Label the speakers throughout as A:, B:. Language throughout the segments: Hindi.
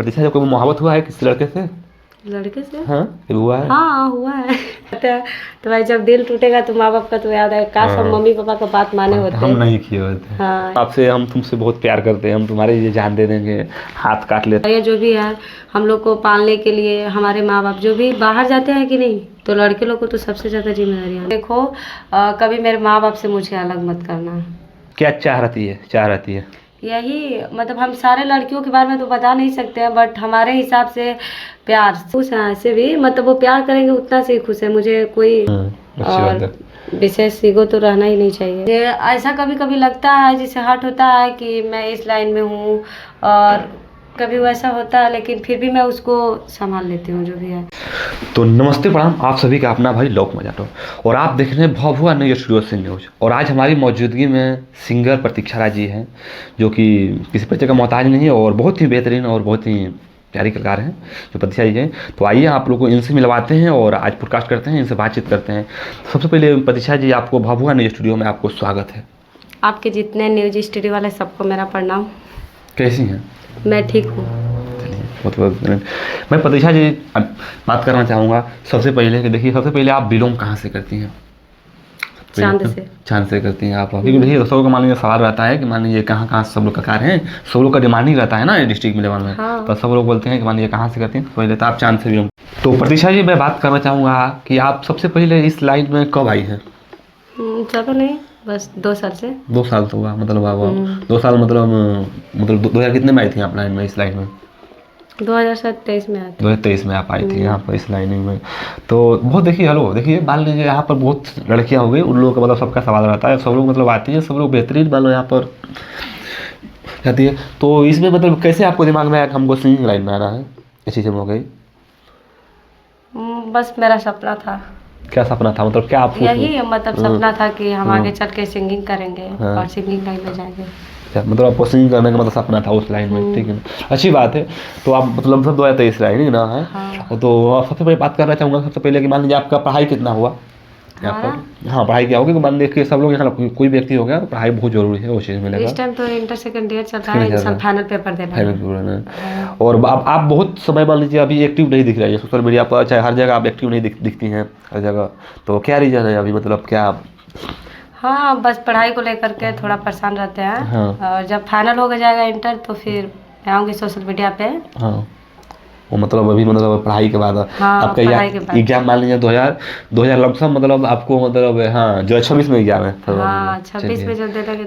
A: प्रतीक्षा को मोहब्बत हुआ है किसी लड़के से?
B: लड़के से?
A: हाँ हुआ है।
B: हाँ हुआ है। तो भाई जब दिल टूटेगा तो माँ बाप का तो याद है, काश हम मम्मी पापा का बात माने होते।
A: हम नहीं किए होते।
B: हाँ।
A: आपसे हम तुमसे बहुत प्यार करते हैं, हम तुम्हारे लिए जान दे देंगे, हाथ काट लेते।
B: ये जो भी है हम लोग को पालने के लिए हमारे माँ बाप जो भी बाहर जाते हैं कि नहीं, तो लड़के लोग को तो सबसे ज़्यादा जिम्मेदारी है। देखो कभी मेरे माँ बाप से मुझे अलग मत करना।
A: क्या चाह रहती है?
B: यही मतलब हम सारे लड़कियों के बारे में तो बता नहीं सकते हैं, बट हमारे हिसाब से प्यार खुश है। ऐसे भी मतलब वो प्यार करेंगे उतना से ही खुश है। मुझे कोई और विशेष ईगो तो रहना ही नहीं चाहिए। ऐसा कभी कभी लगता है जिसे हर्ट होता है कि मैं इस लाइन में हूँ, और कभी वैसा होता है, लेकिन फिर भी मैं उसको संभाल लेती हूँ जो भी है।
A: तो नमस्ते प्रणाम आप सभी का अपना भाई लोक मजाटो, और आप देख रहे हैं भभुआ न्यूज स्टूडियो से न्यूज। और आज हमारी मौजूदगी में सिंगर प्रतीक्षा राज जी हैं, जो कि किसी परिचय का मोहताज नहीं है और बहुत ही बेहतरीन और बहुत ही प्यारी कलाकार हैं जो प्रतीक्षा जी हैं। तो आइए आप लोगों को इनसे मिलवाते हैं और आज पॉडकास्ट करते हैं, इनसे बातचीत करते हैं। सबसे पहले प्रतीक्षा जी, आपको भभुआ न्यूज स्टूडियो में आपको स्वागत है।
B: आपके जितने न्यूज स्टूडियो वाले सबको मेरा प्रणाम।
A: कैसी हैं?
B: मैं ठीक हूँ।
A: मैं प्रतीक्षा जी बात करना चाहूँगा सबसे पहले कि देखिए, सबसे पहले आप बिलोंग कहाँ से करती हैं? चांद से करती हैं आप। क्योंकि देखिए दोस्तों का मान लीजिए सवाल रहता है कि मान लीजिए कहाँ सब लोग ककार हैं, सब लोग का डिमांड ही रहता है ना डिस्ट्रिक्ट में लेवल में।
B: हाँ।
A: तो सब लोग बोलते हैं कि मान लीजिए कहाँ से करती हैं, तो पहले तो आप चांद से बिलोंग। तो प्रतीक्षा जी मैं बात करना चाहूँगा कि आप सबसे पहले इस लाइन में कब आई हैं?
B: ज़्यादा नहीं, बस 2 साल से।
A: 2 साल तो हुआ मतलब आप 2 साल मतलब 2000 कितने में आई थी आप लाइन में, इस लाइन में?
B: 2023 में आती।
A: 2023 में आप आई थी यहाँ पर इस लाइनिंग में। तो बहुत देखिए मान लीजिए यहाँ पर बहुत लड़कियाँ हो गई, उन लोगों का मतलब सबका सवाल रहता है, सब लोग मतलब आती है, सब लोग बेहतरीन मान लो यहाँ पर जाती है। तो इसमें मतलब कैसे आपको दिमाग में आया कि हमको सिंगिंग लाइन में आना है, ये चीज़ें हो गई?
B: बस मेरा सपना था।
A: क्या सपना था, मतलब क्या आप?
B: यही मतलब सपना था कि हम आगे चल के सिंगिंग करेंगे और सिंगिंग लाइन में जाएंगे।
A: मतलब आपको सिंगिंग करने का मतलब सपना था उस लाइन में, ठीक है, अच्छी बात है। तो आप मतलब सब 2023 लाइन ना है।
B: हाँ।
A: तो सबसे पहले बात करना चाहूँगा सबसे पहले कि मान लीजिए आपका पढ़ाई कितना हुआ यहाँ पर? हाँ पढ़ाई क्या होगी, मान लीजिए सब लोग यहाँ कोई व्यक्ति हो गया तो पढ़ाई बहुत जरूरी है, वो चीज़ मिलेगा।
B: इस टाइम तो इंटर सेकंड ईयर चल रहा है, इंसान फाइनल पेपर देना है।
A: और आप बहुत समय मान लीजिए अभी एक्टिव नहीं दिख रही है सोशल मीडिया पर, चाहे हर जगह आप एक्टिव नहीं दिखती हैं हर जगह, तो क्या रीज़न है अभी, मतलब क्या?
B: हाँ बस पढ़ाई को लेकर के थोड़ा परेशान रहते हैं।
A: हाँ।
B: और जब फाइनल हो जाएगा इंटर तो फिर मैं आऊँगी सोशल मीडिया पे।
A: हाँ वो मतलब अभी मतलब पढ़ाई के बाद।
B: हाँ,
A: आपका एग्जाम मान लीजिए 2000 लमसम मतलब आपको मतलब हाँ 2026 में एग्जाम है।
B: हाँ 26 में जब दे लगे।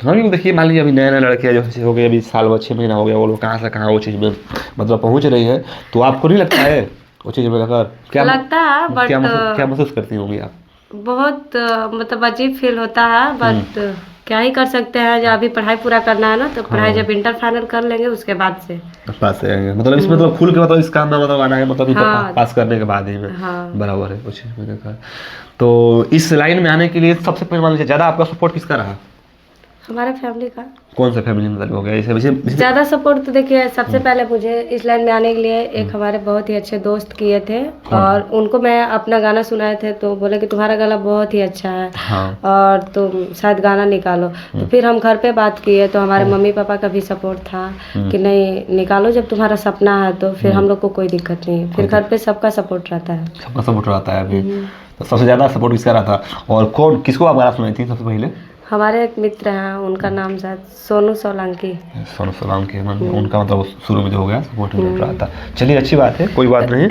A: हाँ क्योंकि देखिए मान लीजिए अभी नए लड़के जो हो गए, अभी साल 6 महीना हो गया, वो लोग कहाँ से कहाँ वो चीज़ में मतलब पहुँच रही है। तो आपको नहीं लगता है वो चीज़ में क्या
B: लगता है, बट
A: क्या महसूस करती होंगी आप?
B: बहुत मतलब अजीब फील होता है, बट क्या ही कर सकते हैं। जब अभी पढ़ाई पूरा करना है ना, तो पढ़ाई जब इंटर फाइनल कर लेंगे उसके बाद से
A: पास आएंगे, मतलब इसमें मतलब खुल के मतलब इस काम में मतलब आना है, मतलब इंटर पास करने के बाद ही में।
B: हाँ।
A: बराबर है कुछ मैंने कहा। तो इस लाइन में आने के लिए सबसे पहले मान लीजिए ज़्यादा आपका सपोर्ट किसका रहा?
B: हमारे फैमिली का।
A: कौन सा फैमिली मतलब हो गया इसे
B: ज़्यादा सपोर्ट? तो देखिए सबसे पहले मुझे इस लाइन में आने के लिए एक हमारे बहुत ही अच्छे दोस्त किए थे, और उनको मैं अपना गाना सुनाए थे, तो बोले कि तुम्हारा गला बहुत ही अच्छा है।
A: हाँ।
B: और तुम शायद गाना निकालो। तो फिर हम घर पे बात किए, तो हमारे मम्मी पापा का भी सपोर्ट था कि नहीं निकालो, जब तुम्हारा सपना है तो फिर हम लोग को कोई दिक्कत नहीं है। फिर घर पे सबका सपोर्ट रहता है।
A: सबका सपोर्ट रहता है अभी। तो सबसे ज़्यादा सपोर्ट किसका रहा था, और किसको आप गाना सुनाई थी सबसे पहले?
B: हमारे एक मित्र हैं, उनका नाम शायद सोनू सोलंकी।
A: उनका मतलब शुरू में जो हो गया सपोर्ट मिल रहा था। चलिए अच्छी बात है, कोई बात नहीं।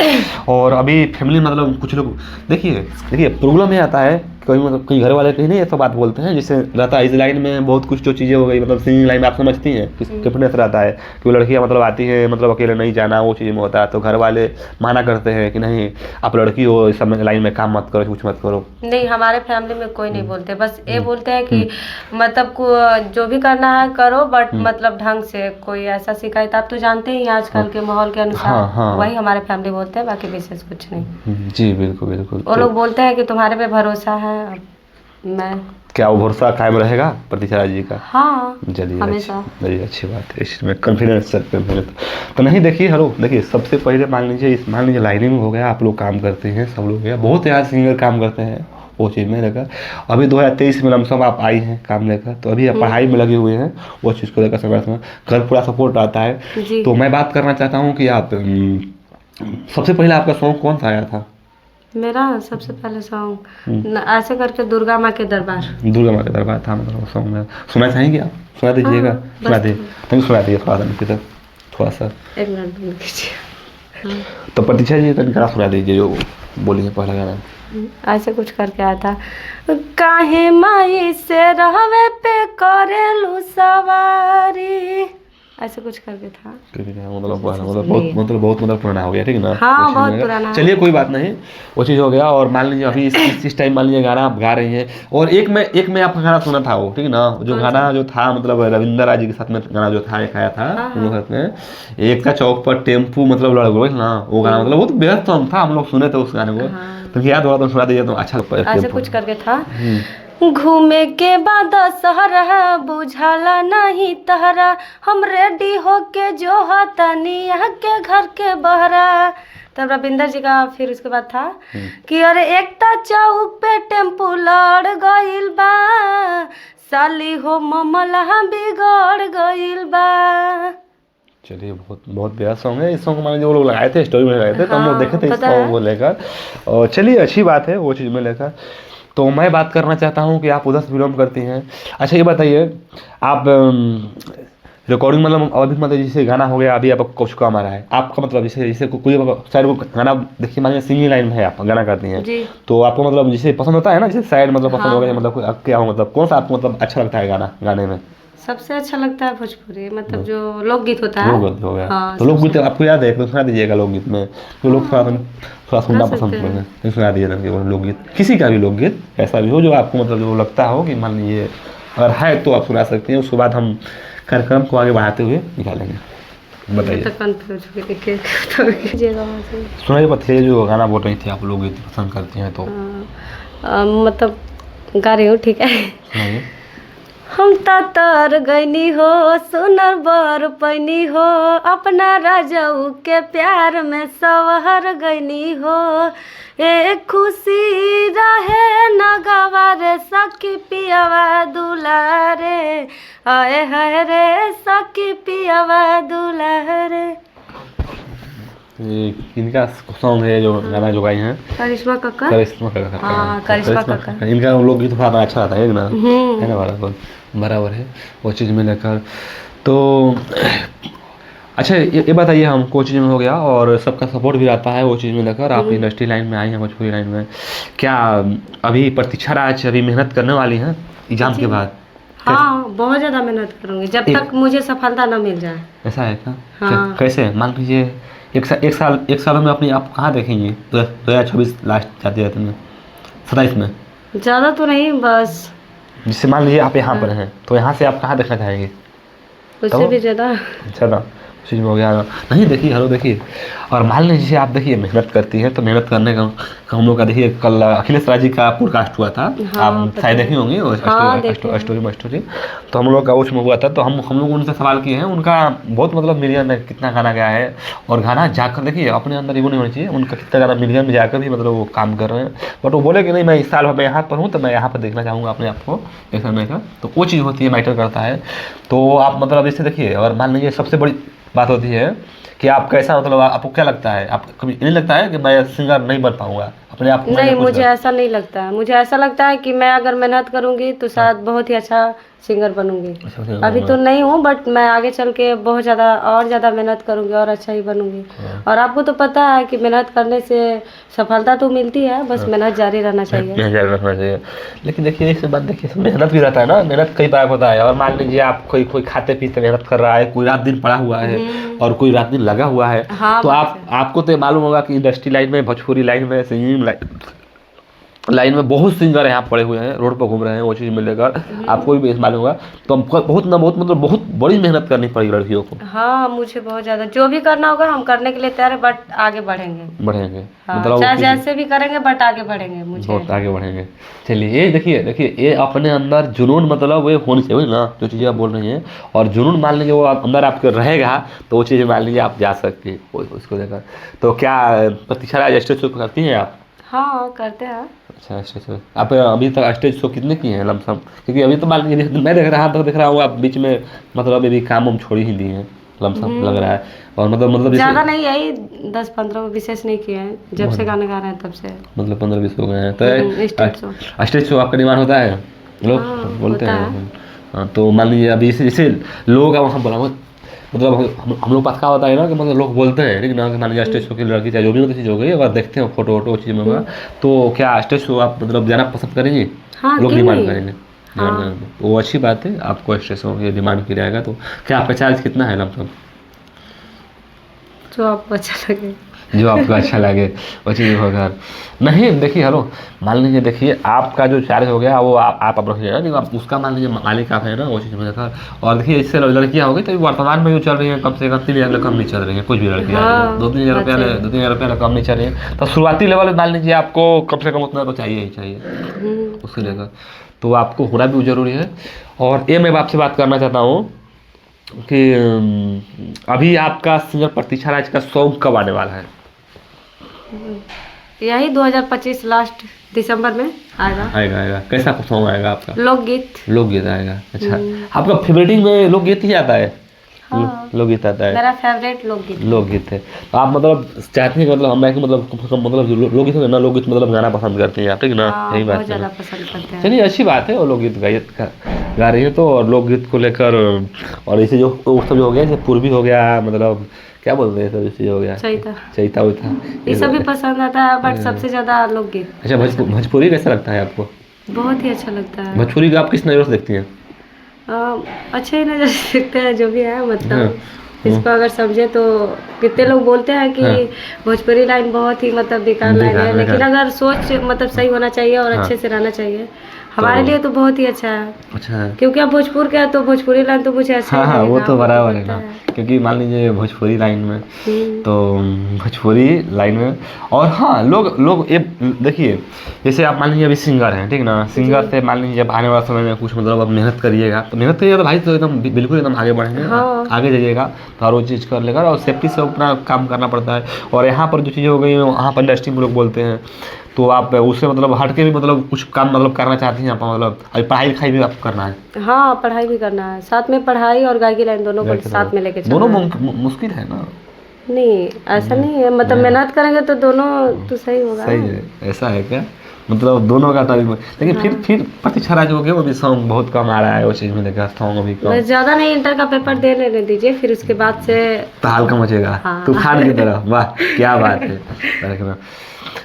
A: और अभी फैमिली मतलब कुछ लोग देखिए प्रॉब्लम ये आता है, कई घर वाले कहीं नहीं ऐसा बात बोलते हैं, जैसे रहता है इस लाइन में बहुत कुछ जो चीज़ें हो गई, मतलब सिंगिंग लाइन में आप समझती हैं कितनेस रहता है कि वो लड़कियाँ मतलब आती हैं मतलब अकेले नहीं जाना, वो चीज़ में होता है, तो घर वाले माना करते हैं कि नहीं आप लड़की हो, इस सब लाइन में काम मत करो, कुछ मत करो।
B: नहीं हमारे फैमिली में कोई नहीं बोलते, बस ये बोलते हैं कि मतलब जो भी करना है करो, बट मतलब ढंग से। कोई ऐसा शिकायत आप तो जानते ही आजकल के माहौल के अनुसार, वही हमारे फैमिली बोलते हैं, बाकी विशेष कुछ नहीं।
A: जी बिल्कुल बिल्कुल।
B: वो लोग बोलते हैं कि तुम्हारे पे भरोसा है। मैं
A: क्या वो भरोसा कायम रहेगा प्रतीक्षा जी का?
B: हाँ
A: चलिए
B: हमेशा।
A: अच्छी बात है, इसमें कॉन्फिडेंस पे मेरे तो नहीं। देखिए सबसे पहले मान लीजिए लाइनिंग हो गया, आप लोग काम करते हैं, सब लोग बहुत यार सिंगर काम करते हैं, वो चीज़ में लेकर। अभी 2023 में लमसम आप आई हैं काम लेकर, तो अभी आप पढ़ाई में लगे हुए हैं, वो चीज़ को लेकर समय घर पूरा सपोर्ट रहता है।
B: जी।
A: तो मैं बात करना चाहता हूँ कि आप सबसे पहले आपका सॉन्ग कौन सा आया था?
B: मेरा सबसे पहले सॉन्ग ऐसे करके दुर्गा माँ के दरबार।
A: दुर्गा माँ के दरबार था, मतलब सॉन्ग में सुना चाहेंगे आप? सुना दीजिएगा।
B: हाँ,
A: सुना
B: बस
A: दीजिए, तभी सुना दीजिए थोड़ा सा नीचे तक, थोड़ा सा।
B: एक मिनट बोल कीजिए।
A: तो प्रतीक्षा जी का गाना सुना दीजिए जो बोली है पहला गाना।
B: ऐसे कुछ करके आया था, काहे माई से रहवे पे करेलू सवारी, ऐसे कुछ करके था।
A: मतलब बहुत पुराना हो गया, ठीक है ना?
B: हाँ,
A: वो चीज़
B: बहुत
A: में
B: पुराना है।
A: चलिए कोई बात नहीं, वो चीज़ हो गया। और मान लीजिए अभी इस टाइम मान लीजिए गाना आप गा रही हैं, और एक में आपका गाना सुना था वो, ठीक है ना? जो गाना जो था मतलब रविंद्र राज जी के साथ में गाना जो था, एक आया था उन लोग साथ में, एक का चौक पर टेम्पू मतलब लड़ गए ना, वो गाना मतलब वो तो बेहद सॉन्ग था, हम लोग सुने थे उस गाने को। तो याद होगा तो सुना दीजिए तो अच्छा लगता है।
B: ऐसे कुछ करके था, घूमे के बाद सहरा बुझाला नहीं तहरा, हम रेडी होके जो तनिया के घर के बहरा। तब रविंदर जी का फिर उसके बाद था कि अरे एकता चौक पे टेम्पू लड़ गइल बा, साली हो ममला बिगड़ गइल बा।
A: चलिए बहुत बेहद सॉन्ग है। इस सॉन्ग को मान लीजिए वो लोग लगाए थे, स्टोरी में लगाए थे, तो हम लोग देखे थे इस सॉन्ग को लेकर। और चलिए अच्छी बात है वो चीज़ में लेकर। तो मैं बात करना चाहता हूँ कि आप उधर से बिलोंग करती हैं। अच्छा ये बताइए, आप रिकॉर्डिंग मतलब अभी मतलब जैसे गाना हो गया, अभी आपका कुछ काम आ रहा है, आपका मतलब जैसे कोई शायद वो गाना देखिए मान लीजिए सिंगिंग लाइन में है, आप गाना करती हैं, तो आपको मतलब जैसे पसंद होता है ना, जैसे साइड मतलब पसंद हो गया, मतलब क्या हो, मतलब कौन सा आपको मतलब अच्छा लगता है गाना गाने में?
B: सबसे अच्छा लगता है भोजपुरी, मतलब जो लोकगीत होता है।
A: लोकगीत हो गया।
B: हाँ,
A: तो लोकगीत आपको याद है, तो सुना दीजिएगा लोकगीत में, तो लोग थोड़ा सुनना पसंद करते हैं, तो सुना दीजिएगा वो लोकगीत, किसी का भी लोकगीत ऐसा भी हो जो आपको मतलब जो लगता हो कि मान लीजिए अगर है तो आप सुना सकते हैं। उसके बाद हम कार्यक्रम को आगे बढ़ाते हुए निकालेंगे। बताइए। सुनाइए बताइए जो गाना बोल रही थी आप, लोकगीत पसंद करती हैं तो
B: मतलब गा रही हूँ, ठीक है?
A: सुनाइए।
B: हम तर गईनी हो सुनर बर पैनी हो, अपना राजाऊ के प्यार में सवर गईनी हो, एक खुशी रहे नगवा रे सखी पियावा दुलारे, आए है रे सखी पियावा दुलारे।
A: इनका सॉन्ग है जो गाना जो गाई हैं
B: करिश्मा कक्कर।
A: हाँ,
B: करिश्मा कक्कर।
A: इनका लोकगीत थोड़ा अच्छा आता है ना, है ना? बराबर है वो चीज़ में लेकर। तो अच्छा ये बताइए, हम कोचिंग में हो गया और सबका सपोर्ट भी रहता है वो चीज़ में लेकर। आप इंडस्ट्री लाइन में आई हैं, भोजपुरी लाइन में, क्या अभी प्रतीक्षा राज अभी मेहनत करने वाली हैं एग्जाम के बाद?
B: हाँ, बहुत ज़्यादा मेहनत करूँगी जब तक मुझे सफलता न मिल जाए।
A: ऐसा है क्या?
B: हाँ।
A: कैसे? मान लीजिए एक साल में अपनी आप कहाँ देखेंगे? 2024 लास्ट जाते जाते में 27 में?
B: ज़्यादा तो नहीं, बस
A: जिससे मान लीजिए आप यहाँ पर हैं, तो यहाँ से आप कहाँ देखना चाहेंगे?
B: उससे भी ज़्यादा
A: चीज़ में हो गया नहीं। देखिए हेलो, देखिए, और मान लीजिए आप देखिए मेहनत करती हैं, तो मेहनत करने का हम लोग का देखिए कल अखिलेश राज जी का पॉडकास्ट हुआ था। हाँ, आप शायद देखी होंगी स्टोरी। तो हम लोग का उसमें हुआ था, तो हम लोग उनसे सवाल किए हैं, उनका बहुत मतलब मिलियन में कितना गाना गया है, और गाना जाकर देखिए अपने अंदर ये नहीं होना चाहिए उनका कितना गाना मिलियन में जाकर भी मतलब वो काम कर रहे हैं। बट वो बोले कि नहीं, मैं इस साल मैं यहाँ पर हूँ, तो मैं यहाँ पर देखना चाहूँगा अपने आप को एक समय का, तो वो चीज़ होती है, मैटर करता है। तो आप मतलब इससे देखिए, और मान लीजिए सबसे बड़ी बात होती है कि आप कैसा मतलब आपको क्या लगता है, आप कभी नहीं लगता है कि मैं सिंगर नहीं बन पाऊंगा अपने आप को?
B: नहीं, मुझे ऐसा नहीं लगता है। मुझे ऐसा लगता है कि मैं अगर मेहनत करूंगी तो शायद बहुत ही अच्छा सिंगर बनूंगी। अभी तो नहीं हूँ, बट मैं आगे चल के बहुत ज़्यादा मेहनत करूंगी और अच्छा ही बनूंगी। और आपको तो पता है कि मेहनत करने से सफलता तो मिलती है, बस मेहनत जारी रहना चाहिए।
A: लेकिन देखिए एक बात देखिए, मेहनत भी रहता है ना, मेहनत कई बार होता है। और मान लीजिए आप कोई खाते पीते मेहनत कर रहा है, कोई रात दिन पड़ा हुआ है और कोई रात दिन लगा हुआ है।
B: हाँ,
A: तो आपको तो मालूम होगा कि इंडस्ट्री लाइन में, भोजपुरी लाइन में, सिंगिंग लाइन में बहुत सिंगर यहाँ पड़े हुए हैं, रोड पर घूम रहे हैं, वो चीज़ मिलेकर आपको भी मालूम होगा। तो हमको बहुत बड़ी मेहनत करनी पड़ेगी लड़कियों को।
B: हाँ, मुझे बहुत ज़्यादा जो भी करना होगा हम करने के लिए तैयार है, बट आगे बढ़ेंगे। हाँ, मतलब चाहे जैसे भी करेंगे, बट आगे बढ़ेंगे,
A: बहुत आगे बढ़ेंगे। चलिए ये देखिए ये अपने अंदर जुनून मतलब वो होनी चाहिए ना, जो चीज़ें आप बोल रही हैं, और जुनून मान लीजिए वो अंदर आपके रहेगा तो वो चीज़ें मान लीजिए आप जा सकते हैं उसको लेकर। तो क्या प्रतीक्षा राज स्टेज शो करती हैं आप?
B: हाँ करते हैं।
A: अच्छा स्टेज शो आप अभी तक स्टेज शो कितने किए हैं लमसम? क्योंकि अभी तो मान लीजिए मैं देख रहा हूँ आप बीच में मतलब अभी काम हम छोड़ ही दिए हैं लमसम लग रहा है। और मतलब
B: ज्यादा नहीं, यही 10-15 विशेष नहीं किए हैं, जब से गाना गा रहे हैं तब से।
A: मतलब 15-20 हो गए हैं।
B: Stage show.
A: तो स्टेज शो आपका डिमांड होता है, लोग
B: हाँ,
A: बोलते
B: होता
A: हैं। हाँ तो मान लीजिए अभी जैसे लोगों का वहाँ बोला मतलब हम लोग पास का होता है ना कि मतलब लोग बोलते हैं ठीक ना कि मान लीजिए स्टेज शो की लड़की चाहे जो भी चीज़ हो गई अगर देखते हैं फोटो वोटो चीज़ में होगा तो क्या स्टेज शो आप मतलब जाना पसंद करेंगे?
B: हाँ,
A: लोग
B: क्यों
A: डिमांड
B: नहीं?
A: करेंगे,
B: हाँ।
A: डिमांड करेंगे, वो अच्छी बात है। आपको स्टेज शो ये डिमांड किया जाएगा तो क्या आपका चार्ज कितना है लमसम?
B: जो आपको अच्छा लगे।
A: जो आपको अच्छा लगे वो चीज़ होगा। नहीं देखिए हेलो, मान लीजिए देखिए आपका जो चार्ज हो गया वो आप रखिएगा नहीं, आप उसका मान लीजिए मालिक आप है ना वो चीज़ में देखा। और देखिए इससे लड़कियाँ हो गई तो वर्तमान में जो चल रही है कम से कम 3,000 कम नहीं चल रही है कुछ भी लड़की
B: हाँ,
A: 2-3 हज़ार रुपया 2-3 हज़ार रुपया कम नहीं चल रही है। तो शुरुआती लेवल मान लीजिए आपको कम से कम उतना तो चाहिए ही चाहिए उससे लेकर, तो आपको होना भी जरूरी है। और ये मैं आपसे बात करना चाहता हूँ कि अभी आपका सिंगर प्रतीक्षा राज का सॉन्ग कब आने वाला है?
B: यही 2025 लास्ट दिसंबर में आएगा।
A: आएगा कैसा सॉन्ग आएगा आपका? लोकगीत आएगा। अच्छा आपका फेवरेटिंग में लोकगीत ही आता है?
B: हाँ,
A: लोकगीत आता है,
B: मेरा फेवरेट लोकगीत
A: है। तो आप मतलब चाहते हैं कि मतलब हम मतलब लोकगीत ना लोकगीत मतलब गाना पसंद करते हैं आप ठीक ना?
B: हाँ,
A: यही बात
B: बहुत
A: है
B: ज़्यादा
A: ना?
B: पसंद करते हैं।
A: चलिए अच्छी बात है, वो लोकगीत गा रही है तो। और लोकगीत को लेकर और ऐसे जो सब जो हो गया जैसे पूर्वी हो गया मतलब क्या बोलते हैं सब जैसे हो गया चैता उता
B: ये सब भी पसंद आता है बट सबसे ज़्यादा लोकगीत।
A: अच्छा भोजपुरी कैसा लगता है आपको?
B: बहुत ही अच्छा लगता है।
A: भोजपुरी का आप किस नज़र से देखती हैं?
B: अच्छे ही नज़र से देखते हैं जो भी है मतलब इसको अगर समझे तो कितने लोग बोलते हैं कि भोजपुरी लाइन बहुत ही मतलब बेकार लाइन है, लेकिन अगर सोच मतलब सही होना चाहिए और अच्छे से रहना चाहिए हमारे लिए तो बहुत ही अच्छा है।
A: अच्छा
B: क्योंकि अब भोजपुर का है तो भोजपुरी लाइन तो मुझे अच्छा ही
A: हाँ वो
B: लगेगा,
A: तो बराबर है
B: पता
A: ना। क्योंकि मान लीजिए भोजपुरी लाइन में तो भोजपुरी लाइन में और हाँ लोग ये देखिए जैसे आप मान लीजिए अभी सिंगर हैं ठीक ना, सिंगर से मान लीजिए जब आने वाला समय में कुछ मतलब अब मेहनत करिएगा तो भाई तो एकदम बिल्कुल एकदम आगे बढ़ेंगे। आगे जाइएगा तो हर वो चीज़ कर लेगा और सेफ्टी से अपना काम करना पड़ता है। और यहाँ पर जो चीज़ें हो गई वहाँ पर इंडस्ट्री में लोग बोलते हैं तो आप उससे मतलब हट के भी मतलब कुछ काम मतलब करना चाहती हैं आप मतलब अभी पढ़ाई लिखाई भी आपको करना है?
B: हाँ पढ़ाई भी करना है, साथ में पढ़ाई और गायकी लाइन दोनों को साथ में लेके चलना
A: दोनों
B: है।
A: मुश्किल है ना?
B: नहीं ऐसा नहीं है, मतलब मेहनत करेंगे तो दोनों तो सही होगा।
A: सही है, ऐसा है क्या? मतलब दोनों का टाइम लेकिन फिर प्रतीक्षा राज हो गया वो भी सॉन्ग बहुत कम आ रहा है वो चीज़ में देखा सॉन्ग अभी कम।
B: ज़्यादा नहीं, इंटर का पेपर दे लेने दीजिए फिर उसके बाद से
A: हल्का मचेगा तूफान की तरह। वाह क्या बात है।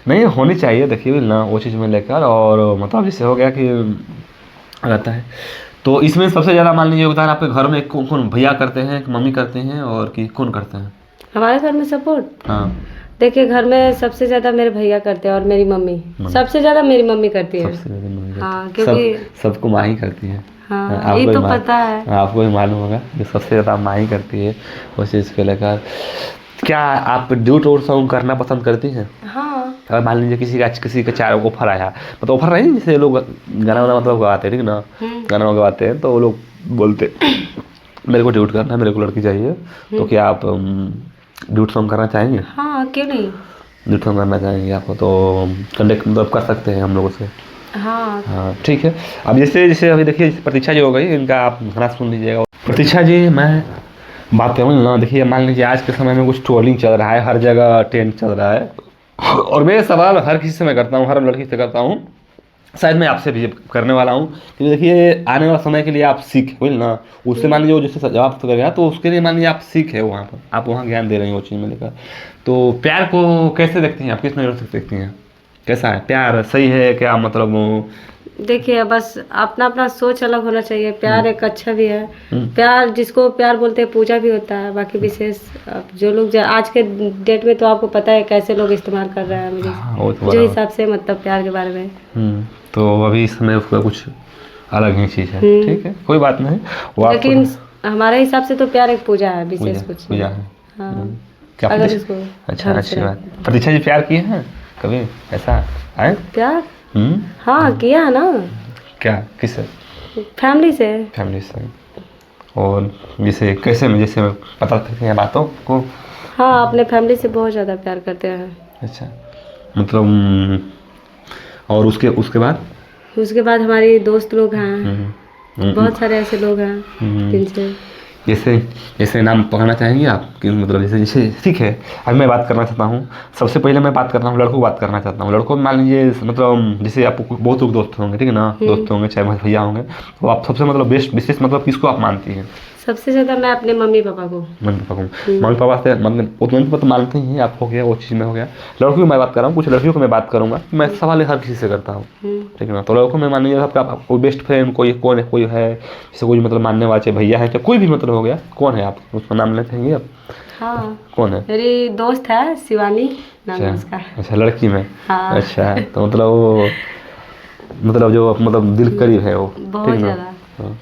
A: नहीं होनी चाहिए देखिए ना वो चीज़ में लेकर। और मतलब जैसे हो गया कि रहता है तो इसमें सबसे ज़्यादा मान लीजिए योगदान आपके घर में कौन भैया करते हैं कि मम्मी करते हैं और कि कौन करते हैं?
B: हमारे घर में सपोर्ट
A: हाँ
B: देखिए घर में सबसे ज़्यादा मेरे भैया करते हैं और मेरी मम्मी सबसे ज़्यादा मेरी मम्मी करती है। हाँ क्योंकि
A: सबको माँ ही करती है।
B: हाँ ये तो पता है,
A: आपको भी मालूम होगा कि सबसे ज़्यादा माँ ही करती है उस चीज़ को लेकर। क्या आप ड्यूट और सॉन्ग करना पसंद करती हैं?
B: हाँ
A: अगर मान लीजिए किसी का चार ऑफर आया मतलब ऑफर नहीं जैसे लोग गाना वाना मतलब गवाते हैं ठीक ना, गाना गवाते हैं तो वो लोग बोलते मेरे को ड्यूट करना है, मेरे को लड़की चाहिए, तो क्या आप ड्यूट सॉन्ग करना चाहेंगे?
B: हाँ क्यों नहीं,
A: ड्यूट सॉन्ग करना चाहेंगे आपको तो कंटेक्ट मतलब कर सकते हैं हम लोगों से। हाँ ठीक है। अब जैसे अभी देखिए प्रतीक्षा जी हो गई इनका आप गाना सुन लीजिएगा। प्रतीक्षा जी मैं बात करूँ ना, देखिए मान लीजिए आज के समय में कुछ ट्रोलिंग चल रहा है, हर जगह ट्रेंड चल रहा है और मैं सवाल हर किसी से मैं करता हूँ, हर लड़की से करता हूँ, शायद मैं आपसे भी करने वाला हूँ कि देखिए आने वाला समय के लिए आप सीख हुई ना, उससे मान लीजिए जैसे जवाब तो करेगा तो उसके लिए मान लीजिए आप सीख है वहाँ पर, आप वहाँ ज्ञान दे रहे हैं वो चीज़ में लेकर। तो प्यार को कैसे देखती हैं आप, किस नज़र से देखती हैं, कैसा है प्यार, सही है क्या? मतलब
B: देखिए बस अपना अपना सोच अलग होना चाहिए। प्यार एक अच्छा भी है, प्यार जिसको प्यार बोलते हैं पूजा भी होता है। बाकी विशेष जो लोग आज के डेट में तो आपको पता है कैसे लोग इस्तेमाल कर रहे हैं मुझे जो हिसाब से मतलब प्यार के बारे में।
A: तो अभी इस समय उसका कुछ अलग ही चीज़ है, ठीक है कोई बात नहीं।
B: लेकिन हमारे हिसाब से तो प्यार एक पूजा है, विशेष कुछ
A: पूजा है।
B: क्या अगर इसको
A: अच्छा अच्छी बात। प्रतीक्षा जी प्यार किए हैं कभी ऐसा है? प्यार
B: हाँ किया है ना।
A: क्या किससे?
B: फैमिली से।
A: फैमिली से। और जैसे कैसे में जैसे पता करते हैं बातों को?
B: हाँ अपने फैमिली से बहुत ज़्यादा प्यार करते हैं।
A: अच्छा मतलब और उसके बाद
B: उसके बाद हमारी दोस्त लोग हैं,
A: हम्म,
B: बहुत सारे ऐसे लोग हैं जिनसे
A: जैसे जैसे नाम पढ़ना चाहेंगे आप कि मतलब जैसे जैसे ठीक है। अभी मैं बात करना चाहता हूँ, सबसे पहले मैं बात करता हूँ लड़कों की बात करना चाहता हूँ। लड़कों में मान लीजिए मतलब जैसे आपको बहुत लोग दोस्त होंगे, ठीक है ना, दोस्त होंगे चाहे भैया होंगे, तो आप सबसे मतलब बेस्ट विशेष मतलब किसको आप मानती हैं?
B: सबसे ज्यादा मैं अपने मम्मी पापा को।
A: मम्मी पापा को। मम्मी पापा से मतलब वो तो मम्मी पापा तो मानते ही हैं, आप हो गया वो चीज़ में हो गया। लड़कियों की मैं बात कर रहा हूँ, कुछ लड़कियों को मैं बात करूँगा, मैं सवाल हर किसी से करता हूँ, ठीक है ना। तो लड़कों में मान लीजिए आपका कोई बेस्ट फ्रेंड कोई कौन है, कोई है जैसे कोई मतलब मानने वाले चाहे भैया है चाहे कोई भी मतलब हो गया, कौन है आप उसका नाम लेते हैं आप?
B: हाँ,
A: कौन है?
B: मेरी दोस्त है शिवानी नाम है उसका।
A: अच्छा लड़की में।
B: हाँ।
A: अच्छा तो मतलब वो मतलब जो मतलब दिल करीब है वो,
B: बहुत
A: ठीक ना?
B: ज्यादा।
A: हाँ,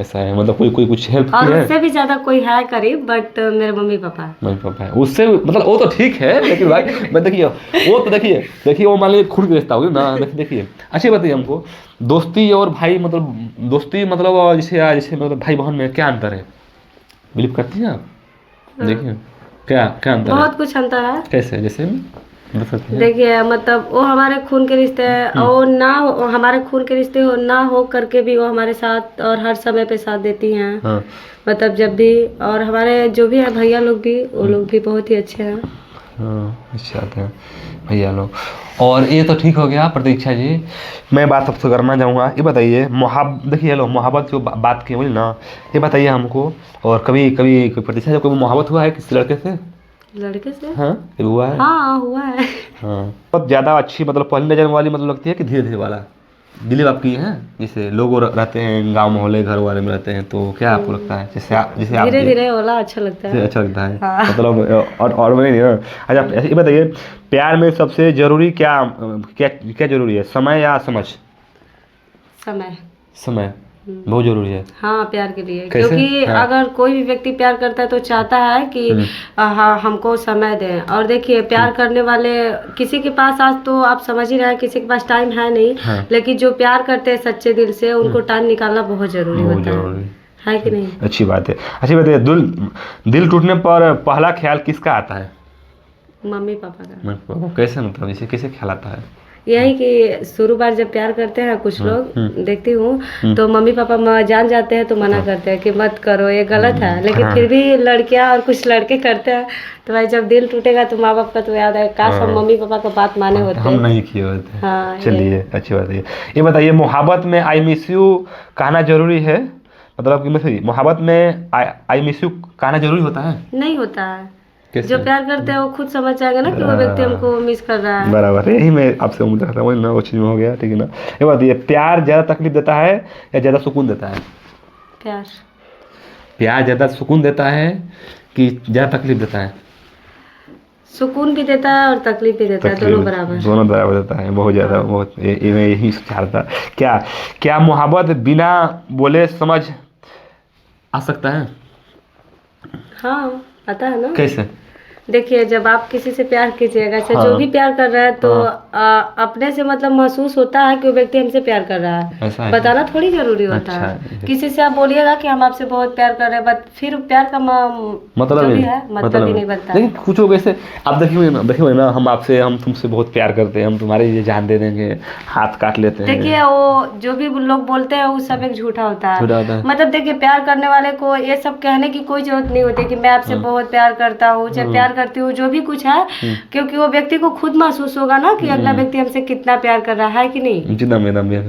A: ऐसा है मतलब कोई कुछ हेल्प
B: और
A: की है?
B: उससे भी ज्यादा कोई है करीब, बट मेरे मम्मी पापा।
A: मम्मी पापा है उससे मतलब वो तो ठीक है, लेकिन भाई मैं देखिए वो तो देखिए वो मान लीजिए खून की रिश्ता होगी ना। देखिए अच्छी बताइए हमको, दोस्ती और भाई मतलब दोस्ती मतलब और जैसे मतलब भाई बहन में क्या अंतर है, बिलीव करती हैं आप? देखिए क्या क्या अंतर है?
B: बहुत कुछ अंतर है।
A: कैसे जैसे बता सकते हैं?
B: देखिए मतलब वो हमारे खून के रिश्ते हैं, और ना हमारे खून के रिश्ते हो ना हो करके भी वो हमारे साथ और हर समय पे साथ देती हैं।
A: हाँ
B: मतलब जब भी, और हमारे जो भी है भैया लोग भी, वो लोग भी बहुत ही अच्छे हैं।
A: हाँ अच्छी बात है भैया लोग। और ये तो ठीक हो गया प्रतीक्षा जी, मैं बात सबसे करना चाहूँगा, ये बताइए देखिए लो मोहब्बत जो बात की बोली ना, ये बताइए हमको। और कभी कभी कोई प्रतीक्षा कोई मोहब्बत हुआ है किसी लड़के से?
B: लड़के से?
A: हाँ कभी हुआ है?
B: हाँ हुआ है।
A: हाँ बहुत ज़्यादा अच्छी मतलब पहली नज़र वाली मतलब लगती है कि धीरे धीरे वाला बिलीव आप किए हैं? जैसे लोग रहते हैं गांव मोहल्ले घर वाले में रहते हैं, तो क्या आपको लगता है जैसे आप
B: धीरे धीरे वाला अच्छा लगता है।
A: अच्छा लगता है?
B: हाँ।
A: मतलब और मैं नहीं ना। अच्छा ये बताइए प्यार में सबसे जरूरी क्या क्या क्या जरूरी है, समय या समझ?
B: समय।
A: समय बहुत जरूरी है।
B: हाँ प्यार के लिए,
A: कैसे?
B: क्योंकि
A: हाँ।
B: अगर कोई भी व्यक्ति प्यार करता है तो चाहता है कि हाँ हमको समय दें। और देखिए प्यार करने वाले किसी के पास, आज तो आप समझ ही रहे हैं किसी के पास टाइम है नहीं,
A: हाँ।
B: लेकिन जो प्यार करते हैं सच्चे दिल से उनको टाइम निकालना बहुत जरूरी
A: बहुत
B: होता
A: जरूरी
B: है कि नहीं?
A: अच्छी बात है। अच्छी बात है। दिल टूटने पर पहला ख्याल किसका आता है?
B: मम्मी पापा का।
A: कैसे मतलब जैसे कैसे ख्याल आता है?
B: यही कि शुरू बार जब प्यार करते हैं कुछ लोग देखती हूँ तो मम्मी पापा जान जाते हैं तो मना करते हैं कि मत करो ये गलत है, लेकिन फिर भी लड़कियां और कुछ लड़के करते हैं। तो भाई जब दिल टूटेगा तो माँ बाप का तो याद है, काश हम मम्मी पापा का बात माने होते।
A: हम नहीं किए होते।
B: हाँ,
A: चलिए अच्छी बात है। ये बताइए मोहब्बत में आई मिस यू कहना जरूरी है, मतलब कि मोहब्बत में आई मिस यू कहना जरूरी होता है?
B: नहीं होता है।
A: कैसे?
B: जो प्यार करते हैं वो खुद समझ जाएगा ना कि वो व्यक्ति हमको मिस कर रहा है।
A: बराबर, यही मैं आपसे उम्मीद रखता हूँ ना, वो चीज़ में हो गया, ठीक है ना। ये बताइए प्यार ज़्यादा तकलीफ देता है या ज़्यादा सुकून देता है?
B: प्यार।
A: प्यार ज़्यादा सुकून देता है कि ज़्यादा तकलीफ देता है?
B: सुकून भी देता है और तकलीफ भी देता है, दोनों बराबर।
A: दोनों बराबर देता है, बहुत ज़्यादा। बहुत मैं यही सोच रहा था। क्या मोहब्बत बिना बोले समझ आ सकता है?
B: हाँ आता है ना।
A: कैसे?
B: देखिए जब आप किसी से प्यार कीजिएगा, चाहे जो भी प्यार कर रहा है, तो अपने से मतलब महसूस होता है कि वो व्यक्ति हमसे प्यार कर रहा है।
A: ऐसा है?
B: बताना थोड़ी जरूरी होता
A: अच्छा,
B: है। किसी से आप बोलिएगा कि हम आपसे बहुत प्यार कर रहे हैं, बट फिर प्यार का
A: मतलब
B: जो भी है मतलब ही नहीं बनता।
A: लेकिन कुछ लोग ऐसे आप देखिए ना हम तुमसे बहुत प्यार करते हैं, हम तुम्हारे लिए जान दे देंगे, हाथ काट लेते हैं।
B: देखिए वो जो भी लोग बोलते हैं वो सब एक झूठा होता है। मतलब देखिए प्यार करने वाले को ये सब कहने की कोई जरूरत नहीं होती कि मैं आपसे बहुत प्यार करता हूँ, चाहे प्यार करती हूँ, जो भी कुछ है, क्योंकि वो व्यक्ति को खुद महसूस होगा ना कि अगला व्यक्ति हमसे कितना प्यार कर रहा है कि नहीं।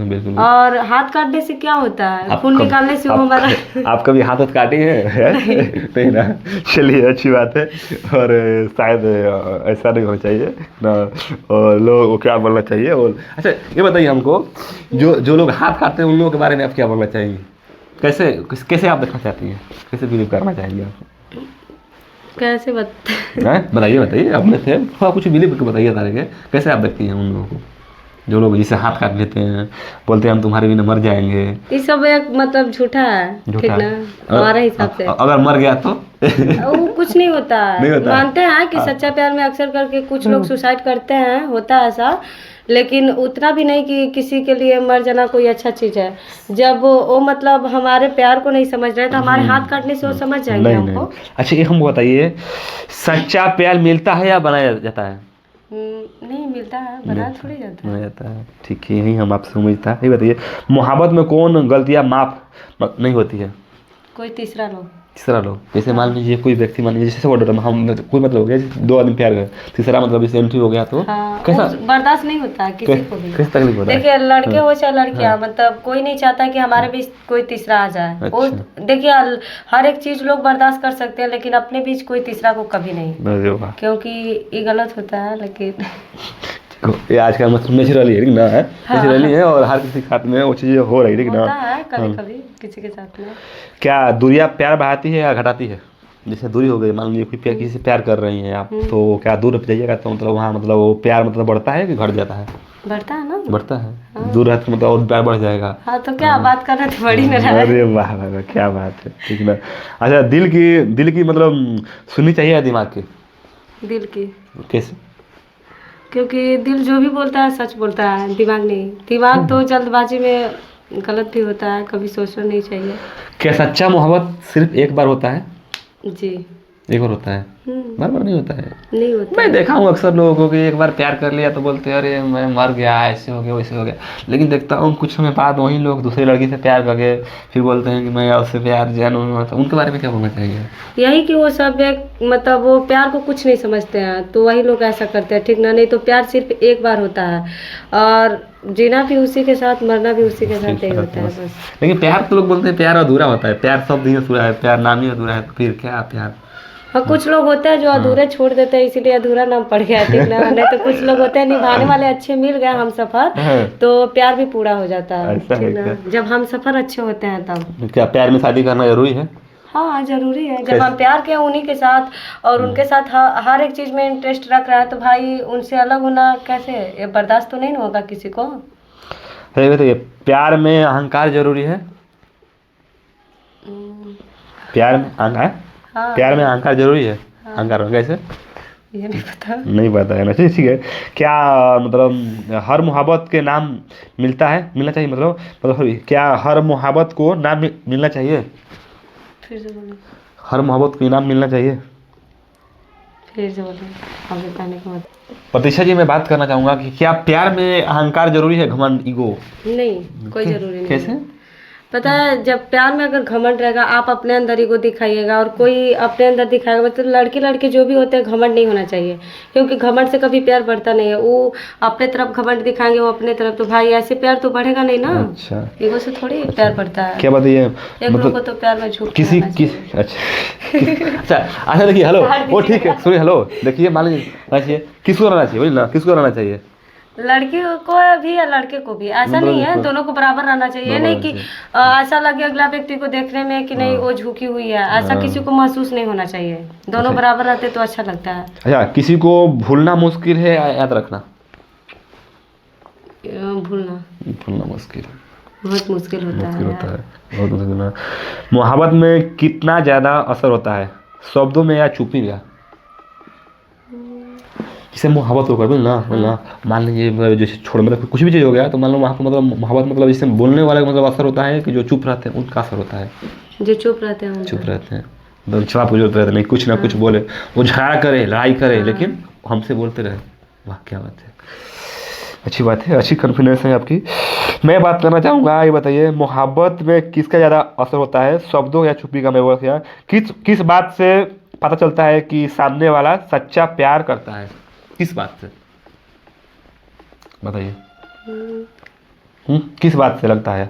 A: बिल्कुल।
B: और हाथ काटने से क्या होता है, खून निकालने से वो हमारा
A: आप कभी हाथ काटे हैं? नहीं ना। चलिए अच्छी बात है। और शायद ऐसा नहीं होना चाहिए ना, और लोगों को क्या बोलना चाहिए। और अच्छा ये बताइए हमको, जो लोग हाथ काटते हैं उन लोगों के बारे में आप क्या बोलना चाहेंगे? कैसे आप देखना चाहती हैं, कैसे बिलीव करना चाहेंगे आप?
B: कैसे
A: बताइए अपने से थोड़ा कुछ बिलीव करके बताइए तारे के, कैसे आप देखती हैं उन लोगों को जो लोग जिसे हाथ काट लेते हैं, बोलते हैं हम तुम्हारे बिना मर जाएंगे?
B: ये सब एक मतलब झूठा है, ठीक ना हमारे हिसाब से।
A: अगर मर गया तो
B: वो कुछ नहीं होता है। मानते हैं कि सच्चा प्यार में अक्सर करके कुछ लोग सुसाइड करते हैं, होता है ऐसा, लेकिन उतना भी नहीं कि किसी के लिए मर जाना कोई अच्छा चीज है। जब वो मतलब हमारे प्यार को नहीं समझ रहे तो हमारे हाथ काटने से वो समझ जाएंगे हमको।
A: अच्छा ये हमको बताइए, सच्चा प्यार मिलता है या बनाया जाता है?
B: नहीं मिलता है, बनाया थोड़ी जाता है।
A: नहीं जाता है, ठीक है, यही हम आपसे उम्मीद था। ये बताइए, मोहब्बत में कौन गलतियाँ माफ नहीं होती है?
B: कोई तीसरा लोग।
A: तीसरा लोग, जैसे मान लीजिए कोई व्यक्ति, मान लीजिए जैसे ऑर्डर हम कोई मतलब हो गया, जैसे दो आदमी प्यार कर, तीसरा मतलब जैसे एंट्री हो गया तो
B: हाँ,
A: कैसा
B: बर्दाश्त नहीं होता है किसी को भी।
A: कैसे तकलीफ होता है?
B: देखिए लड़के हो चाहे लड़कियां, मतलब कोई नहीं चाहता कि हमारे बीच कोई तीसरा आ जाए। वो देखिए हर एक चीज लोग बर्दाश्त कर सकते हैं, लेकिन अपने बीच कोई तीसरा को कभी नहीं,
A: अरे वाह,
B: क्योंकि ये गलत होता है। लेकिन
A: ये आज का मतलब नेचुरली है ना, है नेचुरली है, और हर किसी के साथ में वो चीज़ें हो रही है ना,
B: होता है कभी कभी किसी के साथ में।
A: क्या दूरियां प्यार बढ़ाती है या घटाती है? जैसे दूरी हो गई, मान लीजिए कोई प्यार, किसी से प्यार कर रही हैं आप, तो क्या दूर जाइएगा तो मतलब वहाँ मतलब वो प्यार मतलब बढ़ता है कि घट जाता है?
B: बढ़ता है ना।
A: बढ़ता है, दूर रहते मतलब और प्यार बढ़ जाएगा।
B: हाँ तो क्या बात कर रहे थे, बड़ी न रहा है।
A: अरे वाह वाह वाह, क्या बात है, ठीक ना। अच्छा, दिल की मतलब सुननी चाहिए या दिमाग की?
B: दिल की।
A: कैसे?
B: क्योंकि दिल जो भी बोलता है सच बोलता है, दिमाग नहीं। दिमाग तो जल्दबाजी में गलत भी होता है, कभी सोचना नहीं चाहिए।
A: क्या सच्चा मोहब्बत सिर्फ एक बार होता है?
B: जी।
A: एक बार होता है, बार बार नहीं होता है।
B: नहीं होता।
A: मैं देखा हूँ अक्सर लोगों को कि एक बार प्यार कर लिया तो बोलते हैं अरे मैं मर गया, ऐसे हो गया वैसे हो गया, लेकिन देखता हूँ कुछ समय बाद वही लोग दूसरी लड़की से प्यार करके फिर बोलते हैं कि मैं उससे प्यार जानूँ, तो उनके बारे में क्या बोलना चाहिए?
B: यही कि वो सब एक मतलब वो प्यार को कुछ नहीं समझते हैं, तो वही लोग ऐसा करते हैं, ठीक ना। नहीं तो प्यार सिर्फ एक बार होता है, और जीना भी उसी के साथ, मरना भी उसी के साथ ही होता है बस।
A: लेकिन प्यार तो लोग बोलते हैं प्यार अधूरा होता है, प्यार सब दिन अधूरा है, प्यार नाम ही अधूरा है, तो फिर क्या प्यार?
B: हाँ, कुछ लोग होते हैं जो अधूरे छोड़ देते हैं, इसीलिए अधूरा नाम पड़ गया, ठीक ना। नहीं तो कुछ लोग होते हैं निभाने वाले अच्छे मिल गए हम सफर, तो प्यार भी पूरा हो जाता है,
A: ऐसा है
B: ठीक ना। जब हम सफर अच्छे होते हैं तब।
A: क्या प्यार में शादी करना जरूरी है?
B: हाँ जरूरी है। जब हम प्यार के उन्हीं के साथ और उनके साथ हर एक चीज में इंटरेस्ट रख रहा है, तो भाई उनसे अलग होना कैसे, ये बर्दाश्त तो नहीं होगा किसी को।
A: तो प्यार में अहंकार जरूरी है? प्यार में अहंकार,
B: हाँ।
A: प्यार में अहंकार जरूरी है? अहंकार कैसे?
B: ये नहीं पता।
A: नहीं पता है ना, ठीक है। क्या मतलब हर मोहब्बत के नाम मिलना चाहिए, मतलब क्या हर मोहब्बत को नाम मिलना चाहिए?
B: फिर से बोलो।
A: हर मोहब्बत को इनाम मिलना चाहिए?
B: फिर से बोलो, अब बताने के बाद।
A: प्रतीक्षा जी, मैं बात करना चाहूँगा कि क्या प्यार में अहंकार जरूरी है, घमंड, ईगो?
B: नहीं, कोई जरूरी नहीं।
A: कैसे?
B: पता है, जब प्यार में अगर घमंड रहेगा, आप अपने अंदर ईगो दिखाइएगा और कोई अपने अंदर दिखाएगा, मतलब लड़के लड़के जो भी होते हैं घमंड नहीं होना चाहिए, क्योंकि घमंड से कभी प्यार बढ़ता नहीं है। वो अपने तरफ घमंड दिखाएंगे, वो अपने तरफ, तो भाई ऐसे प्यार तो बढ़ेगा नहीं ना।
A: अच्छा,
B: ईगो से थोड़ी प्यार बढ़ता है।
A: क्या बताइए,
B: एक लोग को तो प्यार में झूठ
A: किसी अच्छा अच्छा देखिए, हेलो वो ठीक है, सुनिए, हेलो देखिए, मान लीजिए किसको रहना चाहिए, बोलिए ना, किसको रहना चाहिए?
B: लड़की को भी या लड़के को भी, ऐसा नहीं है, दोनों को बराबर रहना चाहिए। नहीं कि ऐसा लगे अगला व्यक्ति को देखने में कि नहीं वो झुकी हुई है, ऐसा किसी को महसूस नहीं होना चाहिए। दोनों बराबर रहते तो अच्छा लगता है।
A: अच्छा, किसी को भूलना मुश्किल है या याद रखना? भूलना मुश्किल है,
B: बहुत मुश्किल होता है,
A: बहुत मुश्किल है। मोहब्बत में कितना ज़्यादा असर होता है, शब्दों में या चुप्पी में? जैसे मोहब्बत होकर बोलना, मान लीजिए जैसे छोड़ मतलब कुछ भी चीज़ हो गया, तो मान लो वहाँ पर मतलब मोहब्बत मतलब जैसे बोलने वाले का मतलब असर होता है कि जो चुप रहते हैं उनका असर होता है।
B: जो चुप रहते हैं
A: चुप रहते हैं, जवाब पूछते रहते नहीं, कुछ ना कुछ बोले, वो झगड़ा करे, लड़ाई करे, लेकिन हमसे बोलते रहे। वाह, क्या बात है, अच्छी बात है, अच्छी कॉन्फिडेंस है आपकी। मैं बात करना चाहूँगा, ये बताइए मोहब्बत में किसका ज़्यादा असर होता है, शब्दों या चुप्पी का? मैं बोल किया किस बात से पता चलता है कि सामने वाला सच्चा प्यार करता है? किस बात से बताइए? किस बात से लगता है,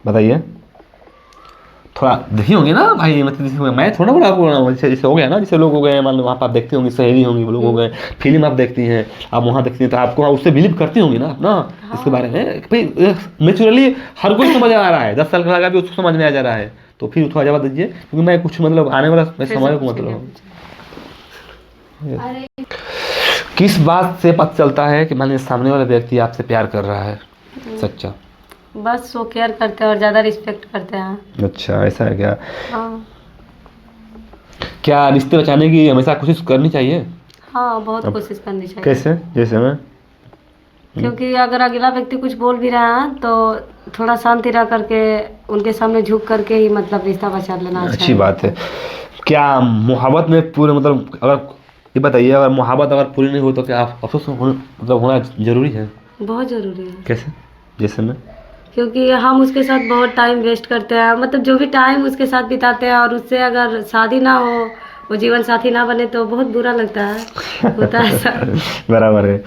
A: बताइए। थोड़ा देखी होंगे ना भाई, मतलब मैं थोड़ा बड़ा बोल रहा हूँ, जैसे हो गया ना, जैसे लोग हो गए, मान लो वहाँ पर आप देखते होंगे, सहेली होंगी, लोग हो गए, फिल्म आप देखती हैं, आप वहाँ देखती हैं, तो आपको उससे बिलीव करती होंगी ना ना इसके बारे में, भाई नेचुरली हर कोई समझ आ रहा है, 10 साल का लगा भी उसको समझ में आ जा रहा है, तो फिर थोड़ा जवाब दीजिए, क्योंकि मैं कुछ मतलब आने वाला समय को मतलब किस बात से पता चलता है कि मान लीजिए सामने वाला व्यक्ति आपसे प्यार कर रहा है सच्चा?
B: बस वो केयर करते हैं और ज़्यादा रिस्पेक्ट करते हैं।
A: अच्छा, ऐसा है क्या?
B: हाँ।
A: क्या रिश्ते बचाने की हमेशा कोशिश करनी चाहिए?
B: हाँ, बहुत कोशिश करनी चाहिए।
A: कैसे? जैसे मैं,
B: क्योंकि अगर अगला व्यक्ति कुछ बोल भी रहा है तो थोड़ा शांति रह करके उनके सामने झुक करके ही मतलब रिश्ता बचा लेना।
A: अच्छी बात है। क्या मोहब्बत में पूरे मतलब अगर ये बताइए, अगर मोहब्बत अगर पूरी नहीं हो तो क्या अफसोस मतलब होना जरूरी है?
B: बहुत ज़रूरी है,
A: कैसे? जैसे में
B: क्योंकि हम उसके साथ बहुत टाइम वेस्ट करते हैं, मतलब जो भी टाइम उसके साथ बिताते हैं, और उससे अगर शादी ना हो, वो जीवन साथी ना बने, तो बहुत बुरा लगता है, होता है ऐसा।
A: बराबर है।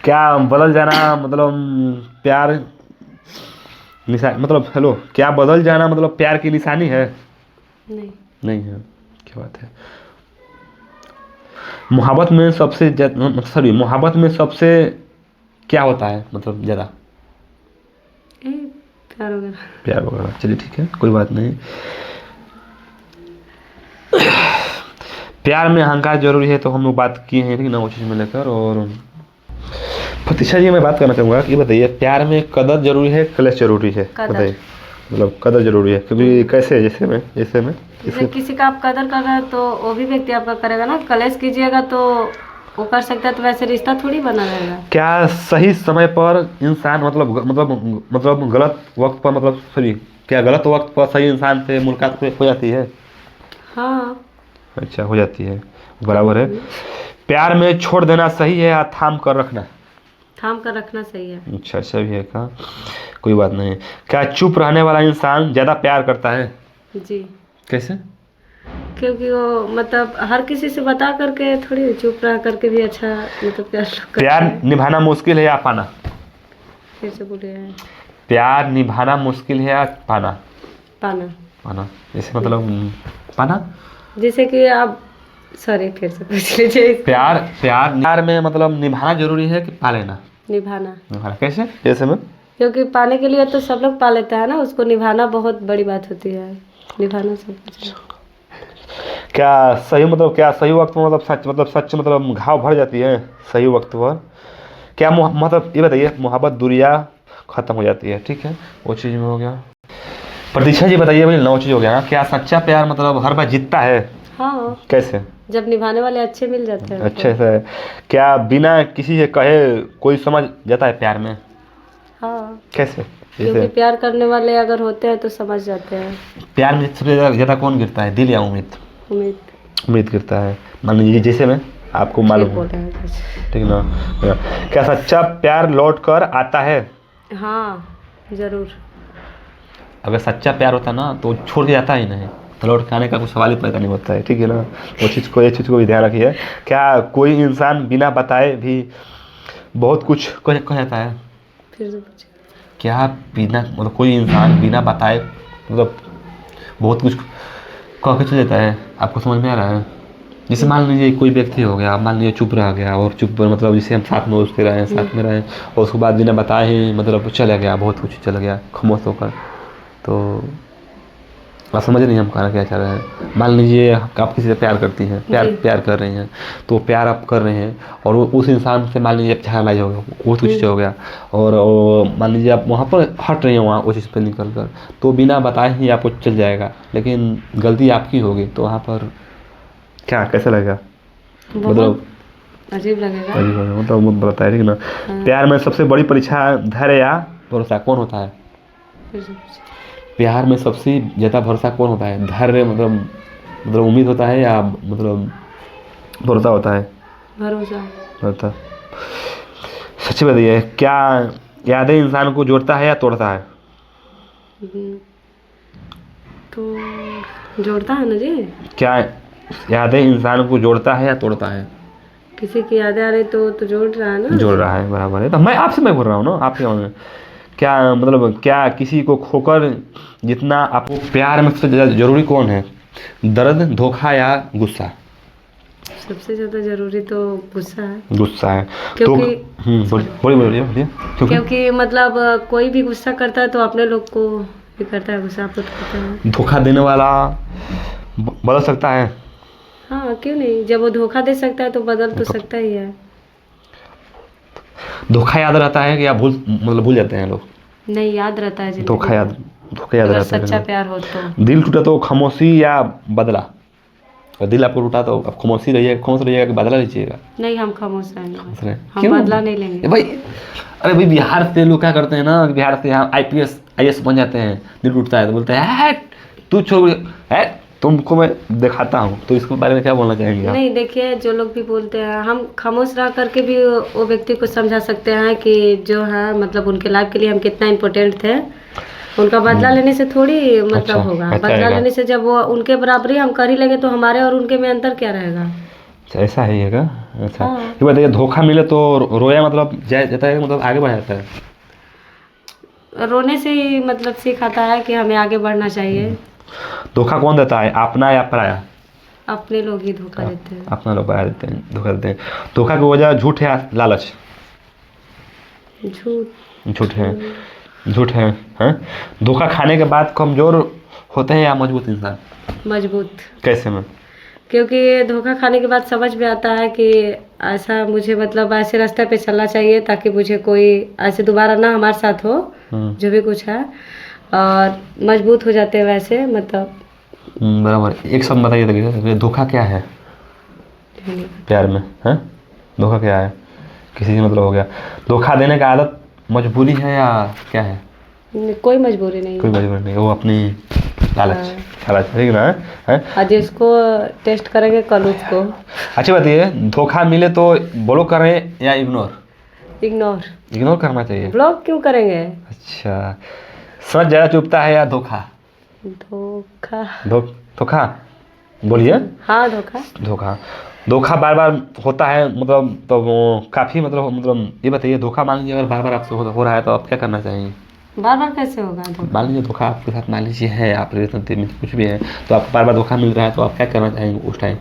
A: क्या बदल जाना मतलब प्यार निशान, मतलब हेलो, क्या बदल जाना मतलब प्यार की निशानी है?
B: नहीं।
A: नहीं है। क्या बात है। मोहब्बत में सबसे सॉरी, मोहब्बत में सबसे क्या होता है मतलब ज़्यादा?
B: ए, प्यार वगैरह।
A: प्यार वगैरह, चलिए ठीक है, कोई बात नहीं। प्यार में अहंकार जरूरी है, तो हम लोग बात किए हैं, लेकिन ना वो चीज़ में लेकर। और प्रतीक्षा जी, मैं बात करना चाहूँगा, ये बताइए, प्यार में कदर जरूरी है, कलेश जरूरी है?
B: कदर।
A: बताइए, मतलब कदर जरूरी है, क्योंकि कैसे? जैसे में
B: जैसे किसी का आप कदर कर रहे हैं तो वो भी व्यक्ति आपका करेगा ना, कलेश कीजिएगा तो वो कर सकता है, तो वैसे रिश्ता थोड़ी बना रहेगा।
A: क्या सही समय पर इंसान मतलब गलत वक्त पर, मतलब सॉरी, क्या गलत वक्त पर सही इंसान से मुलाकात हो जाती है?
B: हाँ।
A: अच्छा, हो जाती है, बराबर है। प्यार में छोड़ देना सही है या थाम कर रखना?
B: थाम कर रखना सही है।
A: अच्छा, अच्छा भी है का, कोई बात नहीं। क्या चुप रहने वाला इंसान ज़्यादा प्यार करता है?
B: जी,
A: कैसे?
B: क्योंकि वो मतलब हर किसी से बता करके थोड़ी, चुप रह करके भी अच्छा मतलब प्यार लोग करते
A: प्यार
B: हैं।
A: निभाना मुश्किल है या पाना?
B: फिर से बोले हैं।
A: प्यार निभाना मुश्किल है या पाना?
B: पाना।
A: पाना, जैसे मतलब पाना।
B: जैसे कि आप, सॉरी फिर से पूछ लीजिए इसको।
A: प्यार में मतलब निभाना जरूरी है कि पा लेना?
B: निभाना।
A: निभाना कैसे? जैसे में
B: क्योंकि पाने के लिए तो सब लोग पा लेता है ना, उसको निभाना बहुत बड़ी बात होती है, निभाना सब कुछ है।
A: क्या सही मतलब, क्या सही वक्त में मतलब सच मतलब घाव भर जाती है सही वक्त पर? क्या मतलब ये बताइए, मोहब्बत दूरियां खत्म हो जाती है, ठीक है, वो चीज़ में हो गया। प्रतीक्षा जी बताइए, भाई 9 चीज़ हो गया ना। क्या सच्चा प्यार मतलब हर बार जीतता है?
B: हाँ,
A: कैसे?
B: जब निभाने वाले अच्छे मिल जाते हैं
A: अच्छे से। क्या बिना किसी से कहे कोई समझ जाता है प्यार में?
B: हाँ,
A: कैसे?
B: क्योंकि
A: जैसे
B: प्यार करने वाले अगर होते हैं तो समझ जाते हैं।
A: प्यार में सबसे ज़्यादा कौन गिरता है, दिल या उम्मीद?
B: उम्मीद।
A: उम्मीद गिरता है। मान लीजिए जैसे में आपको मालूम
B: ठीक
A: है,
B: बोल रहे हैं कुछ।
A: ठीक ना? क्या सच्चा प्यार लौट कर आता है?
B: हाँ, जरूर।
A: अगर सच्चा प्यार होता ना तो छोड़ के जाता ही नहीं, तो लौट के आने का कोई सवाल ही पैदा नहीं होता है, ठीक है ना? वो चीज़ को, ये चीज़ को भी ध्यान रखिए। क्या कोई इंसान बिना बताए भी बहुत कुछ कह जाता है?
B: फिर से पूछिए।
A: क्या बिना मतलब कोई इंसान बिना बताए मतलब बहुत कुछ कह के चल जाता है? आपको समझ में आ रहा है? जैसे मान लीजिए कोई व्यक्ति हो गया, मान लीजिए चुप रह गया, और चुप मतलब जैसे हम साथ में उसके रहे, साथ में रहे, और उसके बाद बिना बताए ही मतलब चला गया, बहुत कुछ चला गया खामोश होकर, तो आप समझ नहीं हम कहना क्या चाह रहे हैं। मान लीजिए आप किसी से प्यार करती हैं, प्यार कर रही हैं, तो प्यार आप कर रहे हैं, और वो उस इंसान से मान लीजिए झगड़ा हो गया, बहुत कुछ हो गया, और मान लीजिए आप वहाँ पर हट रही हैं, वहाँ उस चीज़ पर निकल कर, तो बिना बताए ही आपको चल जाएगा, लेकिन गलती आपकी होगी, तो वहाँ पर क्या कैसा लगेगा? मतलब
B: अजीब लगेगा।
A: मतलब बताए, ठीक ना? प्यार में सबसे बड़ी परीक्षा धैर्य या भरोसा कौन होता है?
B: फिर से पूछिए।
A: प्यार में सबसे ज़्यादा भरोसा कौन होता है? धैर्य मतलब उम्मीद होता है या मतलब भरोसा होता है?
B: भरोसा।
A: भरोसा। सच्ची बताइए, क्या यादें इंसान को जोड़ता है या तोड़ता है?
B: तो जोड़ता है ना जी।
A: क्या यादें इंसान को जोड़ता है या तोड़ता है?
B: किसी की यादें आ रही तो जोड़ रहा है ना।
A: जोड़ रहा है, बराबर है। तो मैं बोल रहा हूँ ना, आपके क्या मतलब, क्या किसी को खोकर जितना आपको प्यार में सबसे ज़्यादा जरूरी कौन है? दर्द, धोखा या गुस्सा?
B: सबसे ज्यादा जरूरी तो गुस्सा है।
A: गुस्सा है।
B: क्योंकि
A: तो बोलिए।
B: क्योंकि मतलब कोई भी गुस्सा करता है तो अपने लोग को भी करता है गुस्सा, आपको तो पता है।
A: धोखा देने वाला बदल सकता है?
B: हाँ, क्यों नहीं, जब वो धोखा दे सकता है तो बदल तो सकता ही है।
A: धोखा याद रहता है कि या भूल जाते हैं लोग?
B: नहीं, याद रहता है जिंदगी
A: धोखा
B: में।
A: याद
B: अगर
A: रहता है।
B: सच्चा प्यार हो तो।
A: दिल टूटा तो खामोशी या बदला? और दिल आपको टूटा तो आप खामोश रहिएगा कि बदला लीजिएगा?
B: नहीं, हम खामोश रहेंगे, हम
A: क्यों?
B: बदला नहीं लेंगे
A: भाई, अरे भाई, बिहार से लोग क्या करते हैं ना, बिहार से यहाँ IPS IAS बन जाते हैं, दिल टूटता है तो बोलते हैं तू छोड़, तुमको मैं दिखाता हूँ, तो इसके बारे में क्या बोलना चाहेंगे आप?
B: नहीं देखिए, जो लोग भी बोलते हैं, हम खामोश रह करके भी वो व्यक्ति को समझा सकते हैं कि जो है मतलब उनके लाइफ के लिए हम कितना इम्पोर्टेंट थे। उनका बदला लेने से थोड़ी मतलब
A: अच्छा,
B: होगा,
A: अच्छा
B: बदला
A: रहेगा।
B: लेने से जब वो उनके बराबरी हम कर ही लेंगे तो हमारे और उनके में अंतर क्या रहेगा।
A: अच्छा, ऐसा है ये क्या? अच्छा,
B: हाँ।
A: ये बताइए, धोखा मिले तो रोया मतलब जाता है, मतलब आगे बढ़ जाता है?
B: रोने से ही मतलब सीख आता है कि हमें आगे बढ़ना चाहिए।
A: धोखा कौन देता है, अपना या पराया?
B: अपने लोग ही धोखा देते हैं।
A: अपना लोग पराया देते हैं, धोखा देते हैं। धोखा की वजह झूठ है या लालच?
B: झूठ।
A: झूठ है, झूठ है, हैं? धोखा खाने के बाद कमजोर होते हैं या मजबूत इंसान?
B: मजबूत।
A: कैसे में?
B: क्योंकि धोखा खाने के बाद समझ में आता है कि ऐसा मुझे मतलब ऐसे रास्ते पे चलना चाहिए ताकि मुझे कोई ऐसे दोबारा ना हमारे साथ हो, जो भी कुछ है, और मजबूत हो जाते हैं वैसे मतलब।
A: बराबर। एक शब्द बताइए, देखिए धोखा क्या है प्यार में, हैं? धोखा क्या है? किसी से मतलब हो गया, धोखा देने का आदत मजबूरी है या क्या है?
B: कोई मजबूरी नहीं
A: कोई
B: है।
A: मजबूरी नहीं, वो अपनी लालच, लालच, ठीक ना है?
B: और जिसको टेस्ट करेंगे कल उसको।
A: अच्छा बताइए, धोखा मिले तो ब्लॉक करें या इग्नोर?
B: इग्नोर।
A: इग्नोर करना चाहिए।
B: ब्लॉक क्यों करेंगे?
A: अच्छा, सच ज़्यादा चुभता है या धोखा?
B: धोखा।
A: धोखा बोलिए।
B: हाँ, धोखा।
A: धोखा, धोखा बार बार होता है मतलब, तो वो काफ़ी मतलब ये बताइए, धोखा मान लीजिए अगर बार बार आपसे हो रहा है तो आप क्या करना चाहेंगे?
B: बार बार कैसे होगा धोखा?
A: मान लीजिए धोखा आपके साथ, मान लीजिए है, आप रिलेशनशिप में कुछ भी है, तो आपको बार बार धोखा मिल रहा है, तो आप क्या करना चाहेंगे उस टाइम?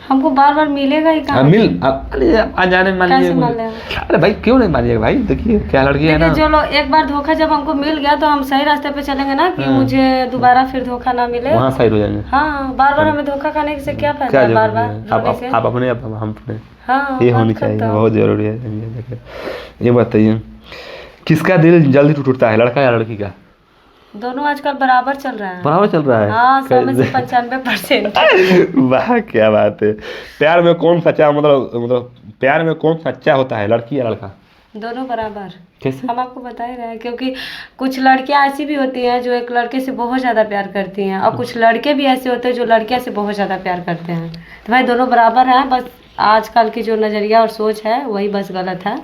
B: हमको बार बार मिलेगा ही कहाँ?
A: अनजाने मान
B: कैसे
A: लीजिए।
B: मान लेंगे?
A: अरे भाई क्यों नहीं मानिएगा भाई, देखिए क्या लड़की है
B: देखिए,
A: ना।
B: जो लोग एक बार धोखा जब हमको मिल गया तो हम सही रास्ते पे चलेंगे ना कि मुझे दोबारा फिर धोखा ना मिले।
A: वहाँ साइड हो जाएंगे।
B: हाँ, बार बार हमें धोखा खाने से क्या फायदा
A: क्या
B: है? बार
A: जरूरी
B: बार
A: है?
B: रोने से।
A: आप अपने, आप हम अपने,
B: हाँ,
A: ये
B: बात
A: होनी
B: करता
A: चाहिए,
B: हूँ।
A: बहुत जरूरी है। देखिए, ये बताइए, किसका दिल जल्दी टूटता है, लड़का या लड़की का?
B: दोनों आजकल बराबर चल रहा है।
A: बराबर चल रहा है।
B: हाँ, 100 में से 95%।
A: वाह क्या बात है। प्यार में कौन सच्चा, मतलब प्यार में कौन सच्चा होता है, लड़की या लड़का?
B: दोनों बराबर।
A: कैसे?
B: हम आपको बता ही रहे हैं, क्योंकि कुछ लड़कियां ऐसी भी होती हैं जो एक लड़के से बहुत ज़्यादा प्यार करती हैं, और कुछ लड़के भी ऐसे होते हैं जो लड़कियां से बहुत ज़्यादा प्यार करते हैं। तो भाई दोनों बराबर हैं, बस आजकल की जो नज़रिया और सोच है वही बस गलत है।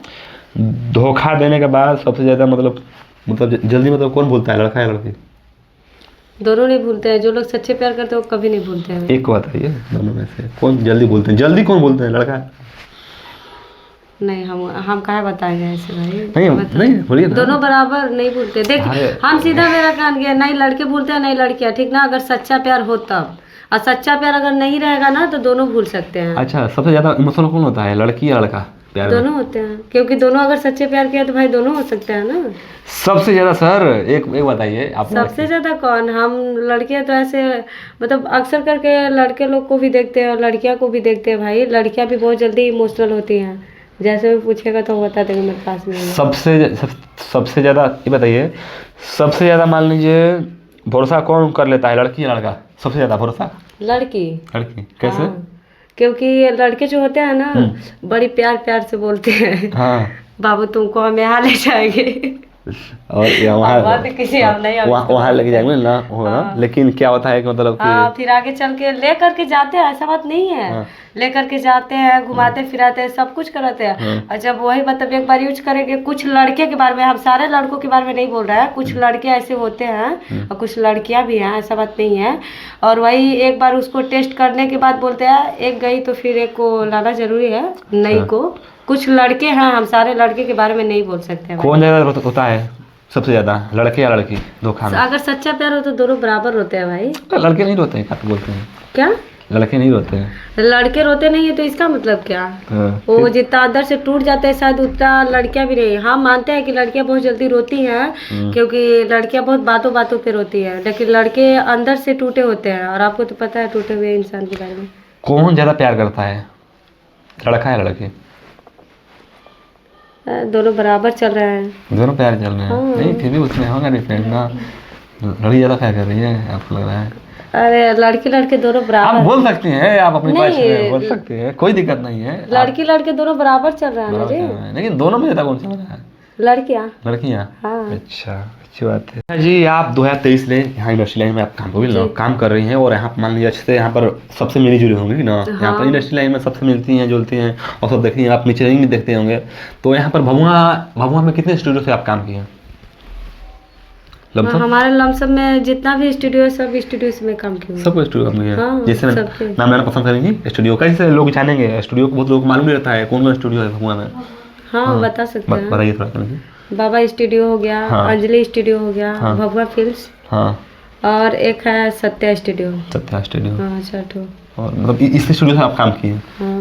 A: धोखा देने के बाद सबसे ज्यादा मतलब जल्दी मतलब कौन भूलता है, लड़का या लड़की?
B: दोनों नहीं भूलते हैं, जो लोग सच्चे प्यार करते हैं वो कभी नहीं भूलते हैं।
A: एक को बताइए, दोनों में से कौन जल्दी भूलते हैं? जल्दी कौन भूलते हैं, लड़का?
B: नहीं, हम कहाँ बताएंगे ऐसे भाई।
A: नहीं नहीं बोलिए ना।
B: दोनों बराबर नहीं भूलते। देखिए, हम सीधा मेरा कान गया, नहीं लड़के भूलते हैं नहीं लड़कियां, ठीक ना? अगर सच्चा प्यार हो तब, और सच्चा प्यार अगर नहीं रहेगा ना तो दोनों भूल सकते हैं।
A: अच्छा, सबसे ज्यादा इमोशनल कौन होता है, लड़की या लड़का प्यार में?
B: दोनों होते हैं, क्योंकि दोनों अगर सच्चे प्यार किया तो भाई दोनों हो सकते हैं ना।
A: सबसे ज्यादा सर, एक बताइए आप।
B: सबसे ज्यादा कौन? हम लड़कियां तो ऐसे मतलब अक्सर करके लड़के लोग को भी देखते हैं और लड़कियां को भी देखते हैं भाई। लड़कियां भी बहुत जल्दी इमोशनल होती हैं, जैसे भी पूछेगा तो बता देंगे मेरे पास में।
A: सबसे ज्यादा ये बताइए, सबसे ज्यादा मान लीजिए भरोसा कौन कर लेता है, लड़की या लड़का? सबसे ज्यादा भरोसा
B: लड़की।
A: लड़की। कैसे?
B: हाँ, क्योंकि लड़के जो होते हैं ना बड़ी प्यार प्यार से बोलते हैं,
A: हाँ,
B: बाबू तुमको हम यहाँ ले जाएंगे,
A: और
B: बात किसी हम नहीं
A: वहाँ लेके जाएंगे ना, हो ना। लेकिन क्या होता है कि मतलब
B: हाँ, फिर आगे चल के ले करके जाते हैं, ऐसा बात नहीं है। ले करके जाते हैं, घुमाते फिराते हैं, सब कुछ कराते हैं, और जब वही मतलब एक बार यूज करेंगे। कुछ लड़के के बारे में, हम सारे लड़कों के बारे में नहीं बोल रहे हैं, कुछ लड़के ऐसे होते हैं और कुछ लड़कियां भी हैं, ऐसा बात नहीं है। और वही एक बार उसको टेस्ट करने के बाद बोलते हैं एक गई तो फिर एक को लाना जरूरी है, नई को। कुछ लड़के हैं, हम सारे लड़के के बारे में नहीं बोल सकते।
A: कौन ज्यादा होता है सबसे ज्यादा, लड़के या लड़की धोखा में?
B: अगर सच्चा प्यार हो तो दोनों बराबर होते हैं भाई।
A: लड़के नहीं रोते हैं, क्या बोलते हैं?
B: क्या?
A: लड़के नहीं रोते हैं?
B: लड़के रोते नहीं है तो इसका मतलब क्या? वो जितना अंदर से टूट जाते हैं शायद उतना लड़कियां भी नहीं। हम मानते हैं कि लड़कियां बहुत जल्दी रोती हैं, क्योंकि लड़कियां बहुत बातों बातों पे रोती हैं, लेकिन लड़के अंदर से टूटे होते हैं, और आपको तो पता है टूटे हुए इंसान के बारे में।
A: कौन ज्यादा प्यार करता है, लड़का या लड़की?
B: दोनों बराबर चल रहे हैं।
A: दोनों प्यार चल रहे हैं। नहीं फिर भी उसमें होगा डिफरेंट ना, लड़की ज्यादा प्यार कर रही है आपको लग रहा है?
B: अरे लड़के लड़के दोनों
A: आप
B: बराबर।
A: बोल सकते हैं, आप अपनी
B: नहीं,
A: बात में बोल सकते हैं, कोई दिक्कत नहीं है।
B: लड़की लड़के दोनों बराबर चल रहा है ना जी।
A: लेकिन दोनों में ज्यादा कौन चल रहा है?
B: लड़कियां।
A: लड़कियां?
B: हाँ।
A: अच्छा। अच्छी बात है जी। आप 2023 में यहाँ इंडस्ट्री लाइन में आप काम कर रही हैं और यहाँ मान लीजिए अच्छे से यहाँ पर सबसे मिली जुली होंगी ना। यहाँ पर इंडस्ट्री लाइन में सबसे मिलती हैं जुलती हैं और सब देखती हैं। आप नीचे भी देखते होंगे। तो यहाँ पर भभुआ में कितने स्टूडियो से आप काम किए हैं?
B: हमारे लमसम में जितना भी स्टूडियो है सब स्टूडियो से मैं काम किया हूँ।
A: सब स्टूडियो में
B: हाँ,
A: जैसे नाम लेना पसंद करेंगी स्टूडियो का, इससे लोग जानेंगे स्टूडियो को। बहुत लोग मालूम नहीं रहता है कौन कौन स्टूडियो है भभुआ में।
B: हाँ, बता सकते हैं।
A: बताइए थोड़ा।
B: बाबा स्टूडियो हो गया, अंजलि स्टूडियो हो गया, भभुआ फिल्म्स, और एक है सत्या स्टूडियो। हाँ, छठो।
A: और मतलब इस स्टूडियो से आप काम किए?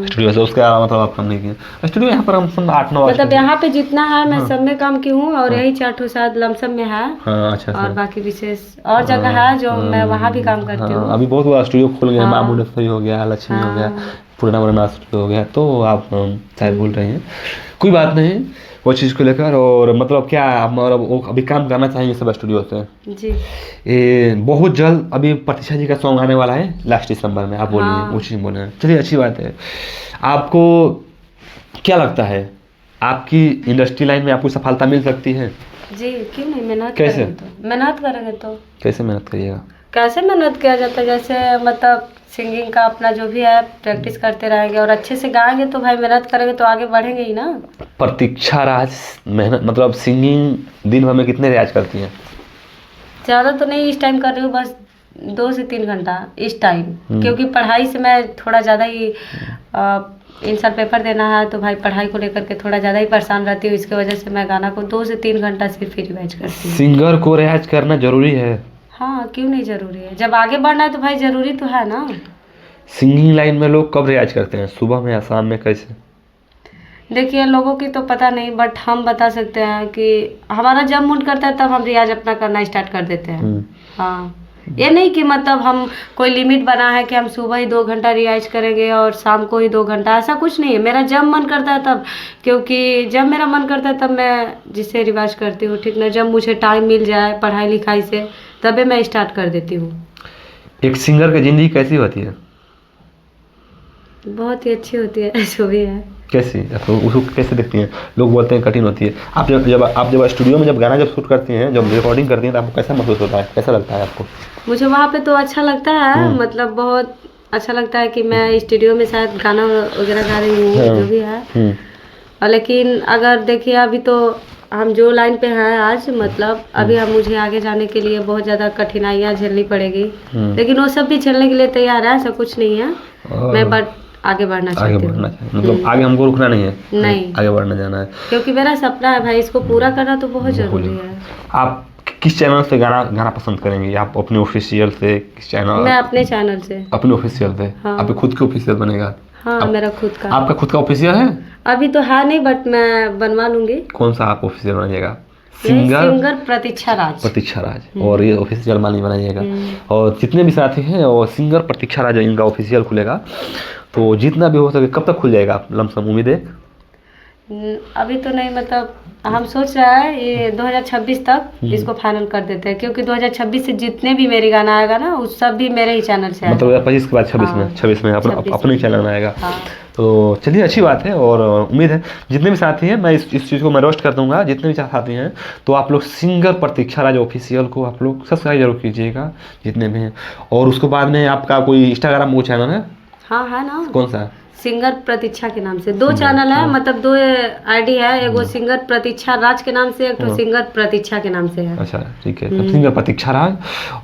A: स्टूडियो से, उसके अलावा मतलब आप काम नहीं किए? स्टूडियो यहाँ पर हम 8-9
B: मतलब यहाँ पे जितना है मैं सब में काम की हूँ और यही 4 साथ लमसम में है।
A: अच्छा।
B: और बाकी विशेष और जगह है जो मैं वहाँ भी काम करती हूँ।
A: अभी बहुत बड़ा स्टूडियो खुल गया, मामू नर्सरी हो गया, लक्ष्मी हो गया, पूर्णा स्टूडियो हो गया। तो आप शायद भूल रही हैं, कोई बात नहीं वो चीज़ को लेकर। और मतलब क्या आप मतलब अभी काम करना चाहेंगे सब स्टूडियो से?
B: जी।
A: ये बहुत जल्द अभी प्रतीक्षा जी का सॉन्ग आने वाला है लास्ट दिसंबर में, आप बोलिए वो चीज़ बोले। चलिए अच्छी बात है। आपको क्या लगता है आपकी इंडस्ट्री लाइन में आपको सफलता मिल सकती है?
B: जी, क्यों नहीं। मेहनत
A: कैसे?
B: मेहनत करेंगे तो
A: कैसे मेहनत करिएगा?
B: कैसे मेहनत किया जाता है, जैसे मतलब सिंगिंग का अपना जो भी है प्रैक्टिस करते रहेंगे और अच्छे से गाएंगे तो भाई मेहनत करेंगे तो आगे बढ़ेंगे ही ना। प्रतीक्षा
A: राज मेहनत मतलब सिंगिंग दिन भर में कितने रियाज करती हैं?
B: ज़्यादा तो नहीं इस टाइम कर रही हूँ, बस 2 से 3 घंटा इस टाइम, क्योंकि पढ़ाई से मैं थोड़ा ज़्यादा ही इन साल पेपर देना है तो भाई पढ़ाई को लेकर के थोड़ा ज़्यादा ही परेशान रहती हूँ। इसकी वजह से मैं गाना को 2 से 3 घंटा सिर्फ ही रिवाइज करती हूँ।
A: सिंगर को रियाज करना जरूरी है?
B: हाँ, क्यों नहीं जरूरी है। जब आगे बढ़ना है तो भाई जरूरी तो है ना।
A: सिंगिंग लाइन में लोग कब रियाज करते हैं, सुबह में या शाम में, कैसे?
B: देखिए लोगों की तो पता नहीं, बट हम बता सकते हैं कि हमारा जब मूड करता है तब हम रियाज अपना करना स्टार्ट कर देते हैं। हाँ, ये नहीं कि मतलब हम कोई लिमिट बना है कि हम सुबह ही 2 घंटा रियाज करेंगे और शाम को ही 2 घंटा, ऐसा कुछ नहीं है। मेरा जब मन करता है तब, क्योंकि जब मेरा मन करता है तब मैं जिससे रिवाज करती हूँ, ठीक ना। जब मुझे टाइम मिल जाए पढ़ाई लिखाई से तभी मैं स्टार्ट कर देती हूँ। एक
A: सिंगर की ज़िंदगी कैसी होती है?
B: बहुत ही अच्छी होती है, जो भी है।
A: कैसी? तो उसको कैसे देखती हैं? लोग बोलते हैं कठिन होती है। आप जब स्टूडियो में जब गाना जब शूट करती हैं, जब रिकॉर्डिंग करती हैं, तो आपको कैसा महसूस होता है, कैसा लगता है आपको?
B: मुझे वहाँ पे तो अच्छा लगता है, मतलब बहुत अच्छा लगता है कि मैं स्टूडियो में शायद गाना वगैरह गा रही हूँ, जो भी है। और लेकिन अगर देखिए अभी तो हम जो लाइन पे हैं आज, मतलब अभी हम मुझे आगे जाने के लिए बहुत ज़्यादा कठिनाइयाँ झेलनी पड़ेगी, लेकिन वो सब भी झेलने के लिए तैयार है, ऐसा कुछ नहीं है। मैं बट आगे बढ़ना चाहती हूँ।
A: मतलब आगे हमको रुकना नहीं है,
B: नहीं
A: आगे बढ़ना जाना है,
B: क्योंकि मेरा सपना है भाई, इसको पूरा करना तो बहुत जरूरी है।
A: आप किस चैनल से गाना पसंद करेंगे? आप अपने ऑफिशियल से? किस चैनल?
B: मैं अपने चैनल से।
A: अपने ऑफिशियल से?
B: हाँ।
A: आपके खुद के ऑफिशियल बनेगा?
B: हाँ, मेरा खुद का।
A: आपका खुद का ऑफिशियल है?
B: अभी तो है नहीं, बट मैं बनवा लूंगी।
A: कौन सा आप ऑफिशियल बनाइएगा?
B: सिंगर प्रतीक्षा राज।
A: और ये ऑफिशियल मानी बनाइएगा। और जितने भी साथी हैं वो सिंगर प्रतीक्षा राज इनका ऑफिशियल खुलेगा, तो जितना भी हो सके। कब तक खुल जाएगा लमसम उम्मीद है?
B: अभी तो नहीं, मतलब हम सोच रहे हैं ये 2026 तक इसको फाइनल कर देते हैं, क्योंकि 2026 से जितने भी मेरी गाना आएगा ना उस सब भी मेरे ही चैनल से आएगा।
A: मतलब 25 के बाद 26 में अपने चैनल में आएगा। तो चलिए अच्छी बात है। और उम्मीद है जितने भी साथी हैं, मैं इस चीज़ को मैं रोस्ट कर दूंगा, जितने भी साथी हैं, तो आप लोग सिंगर प्रतीक्षा राज ऑफिशियल को आप लोग सब्सक्राइब जरूर कीजिएगा जितने भी हैं। और उसके बाद में आपका कोई इंस्टाग्राम वो चैनल है?
B: हाँ है ना।
A: कौन सा?
B: सिंगर प्रतीक्षा के नाम से 2 चैनल है, मतलब 2 आईडी है। एक वो सिंगर प्रतीक्षा राज के नाम से, एक तो सिंगर प्रतीक्षा के नाम से है।
A: अच्छा ठीक है, तो सिंगर प्रतीक्षा राज।